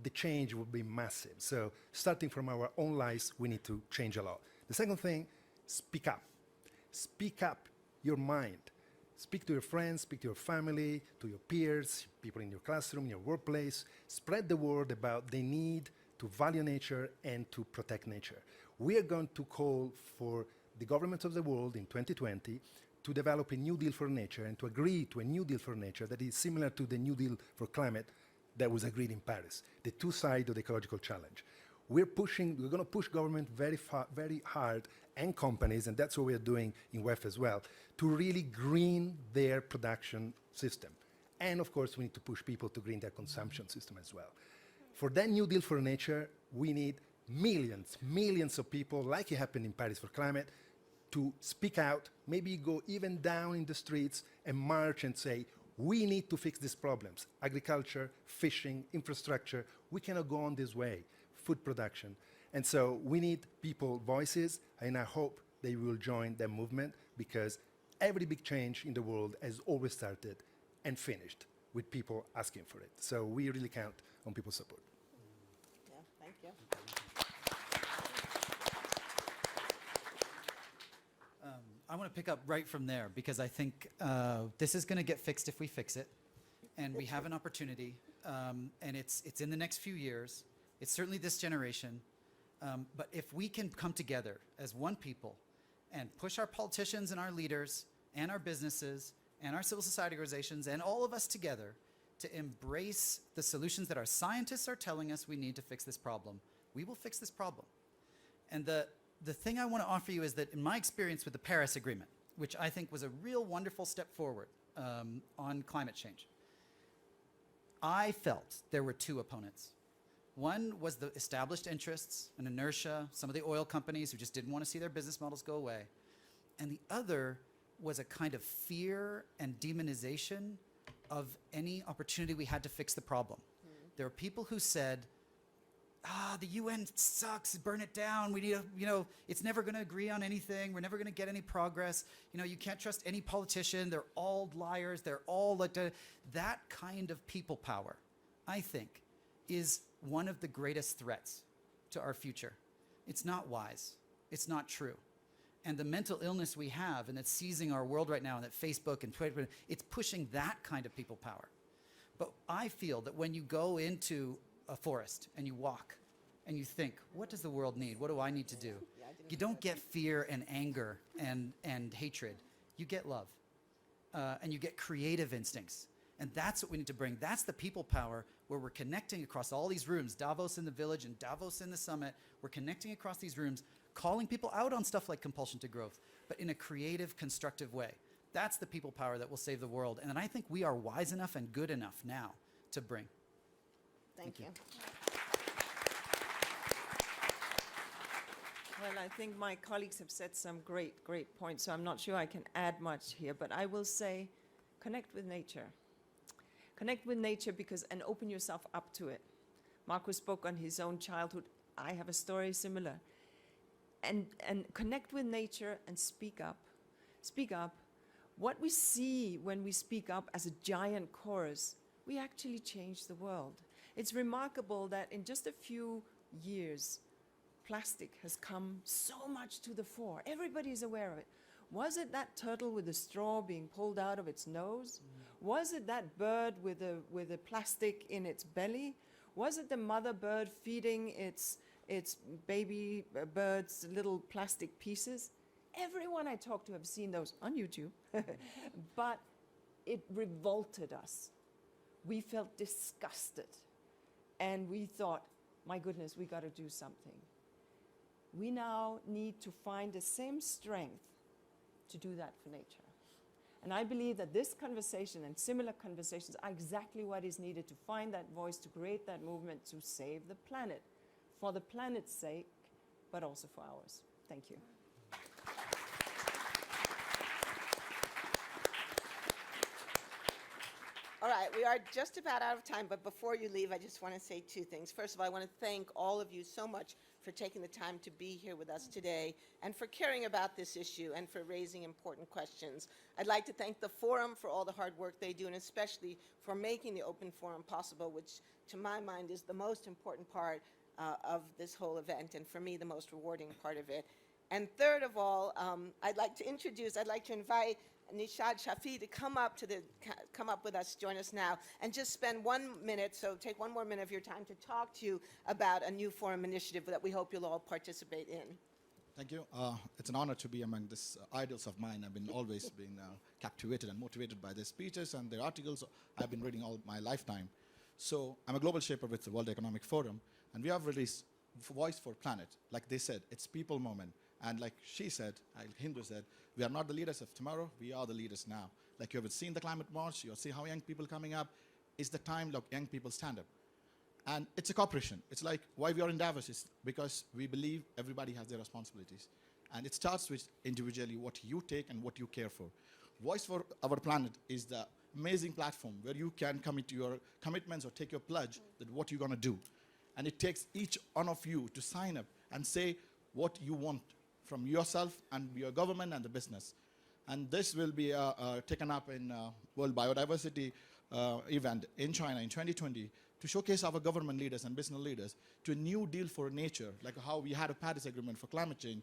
Speaker 4: the change will be massive. So starting from our own lives, we need to change a lot. The second thing, speak up. Speak up your mind. Speak to your friends, speak to your family, to your peers, people in your classroom, your workplace. Spread the word about the need to value nature and to protect nature. We are going to call for the governments of the world in 2020 to develop a new deal for nature and to agree to a new deal for nature that is similar to the new deal for climate that was agreed in Paris, the two sides of the ecological challenge. We're going to push government very hard, and companies, and that's what we're doing in WEF as well, to really green their production system. And of course, we need to push people to green their consumption system as well. For that new deal for nature, we need millions of people, like it happened in Paris for climate, to speak out, maybe go even down in the streets and march and say, we need to fix these problems. Agriculture, fishing, infrastructure, we cannot go on this way. Food production. And so we need people voices, and I hope they will join that movement, because every big change in the world has always started and finished with people asking for it. So we really count on people's support.
Speaker 1: Yeah, thank you.
Speaker 3: I want to pick up right from there, because I think this is going to get fixed if we fix it, and we have an opportunity, and it's in the next few years. It's certainly this generation, but if we can come together as one people and push our politicians and our leaders and our businesses and our civil society organizations and all of us together to embrace the solutions that our scientists are telling us we need to fix this problem, we will fix this problem. And the thing I want to offer you is that in my experience with the Paris Agreement, which I think was a real wonderful step forward on climate change, I felt there were two opponents. One was the established interests and inertia, some of the oil companies who just didn't want to see their business models go away. And the other was a kind of fear and demonization of any opportunity we had to fix the problem. There were people who said, the UN sucks, burn it down. We need it's never going to agree on anything. We're never going to get any progress. You can't trust any politician. They're all liars. They're all like that kind of people power, I think, is one of the greatest threats to our future. It's not wise. It's not true. And the mental illness we have, and that's seizing our world right now, and that Facebook and Twitter, it's pushing that kind of people power. But I feel that when you go into a forest and you walk and you think, what does the world need? What do I need to do? You don't get fear and anger and hatred. You get love. And you get creative instincts. And that's what we need to bring. That's the people power, where we're connecting across all these rooms, Davos in the village and Davos in the summit. We're connecting across these rooms, calling people out on stuff like compulsion to growth, but in a creative, constructive way. That's the people power that will save the world. And I think we are wise enough and good enough now to bring.
Speaker 1: Thank you.
Speaker 2: Well, I think my colleagues have said some great points, so I'm not sure I can add much here, but I will say, connect with nature. Connect with nature and open yourself up to it. Marco spoke on his own childhood. I have a story similar. And connect with nature and speak up. Speak up. What we see when we speak up as a giant chorus, we actually change the world. It's remarkable that in just a few years, plastic has come so much to the fore. Everybody is aware of it. Was it that turtle with a straw being pulled out of its nose? Was it that bird with a plastic in its belly? Was it the mother bird feeding its baby birds little plastic pieces? Everyone I talked to have seen those on YouTube. But it revolted us. We felt disgusted. And we thought, my goodness, we got to do something. We now need to find the same strength to do that for nature. And I believe that this conversation and similar conversations are exactly what is needed to find that voice, to create that movement, to save the planet, for the planet's sake, but also for ours. Thank you.
Speaker 1: All right, we are just about out of time, but before you leave, I just want to say two things. First of all, I want to thank all of you so much for taking the time to be here with us today, and for caring about this issue and for raising important questions. I'd like to thank the Forum for all the hard work they do, and especially for making the Open Forum possible, which to my mind is the most important part of this whole event, and for me, the most rewarding part of it. And third of all, I'd like to invite Nishad Shafi to come up with us, join us now, and just spend 1 minute, so take 1 more minute of your time to talk to you about a new forum initiative that we hope you'll all participate in.
Speaker 10: Thank you. It's an honor to be among these idols of mine. I've been always been captivated and motivated by their speeches and their articles I've been reading all my lifetime. So I'm a global shaper with the World Economic Forum, and we have released Voice for Planet. Like they said, it's people moment. And like she said, Hindu said, we are not the leaders of tomorrow, we are the leaders now. Like you have seen the climate march, you see how young people coming up. It's the time like young people stand up. And it's a cooperation. It's like why we are in Davos is because we believe everybody has their responsibilities. And it starts with individually what you take and what you care for. Voice for Our Planet is the amazing platform where you can commit to your commitments or take your pledge that what you're going to do. And it takes each one of you to sign up and say what you want from yourself and your government and the business. And this will be taken up in World Biodiversity event in China in 2020 to showcase our government leaders and business leaders to a new deal for nature, like how we had a Paris Agreement for climate change,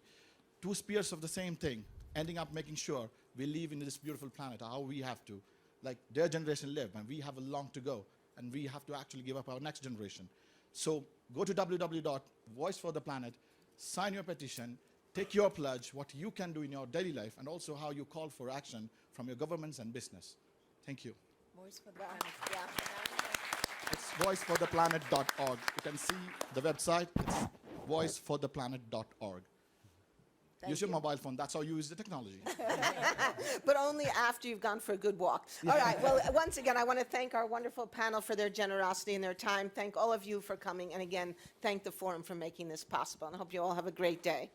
Speaker 10: two spears of the same thing, ending up making sure we live in this beautiful planet, how we have to. Like their generation lived, and we have a long to go, and we have to actually give up our next generation. So go to www.voicefortheplanet, sign your petition, take your pledge, what you can do in your daily life, and also how you call for action from your governments and business. Thank you.
Speaker 2: Voice for the Planet.
Speaker 1: Yeah.
Speaker 10: It's voicefortheplanet.org. You can see the website. It's voicefortheplanet.org. Use your mobile phone. That's how you use the technology.
Speaker 1: But only after you've gone for a good walk. All right, well, once again, I want to thank our wonderful panel for their generosity and their time. Thank all of you for coming, and again, thank the Forum for making this possible. And I hope you all have a great day.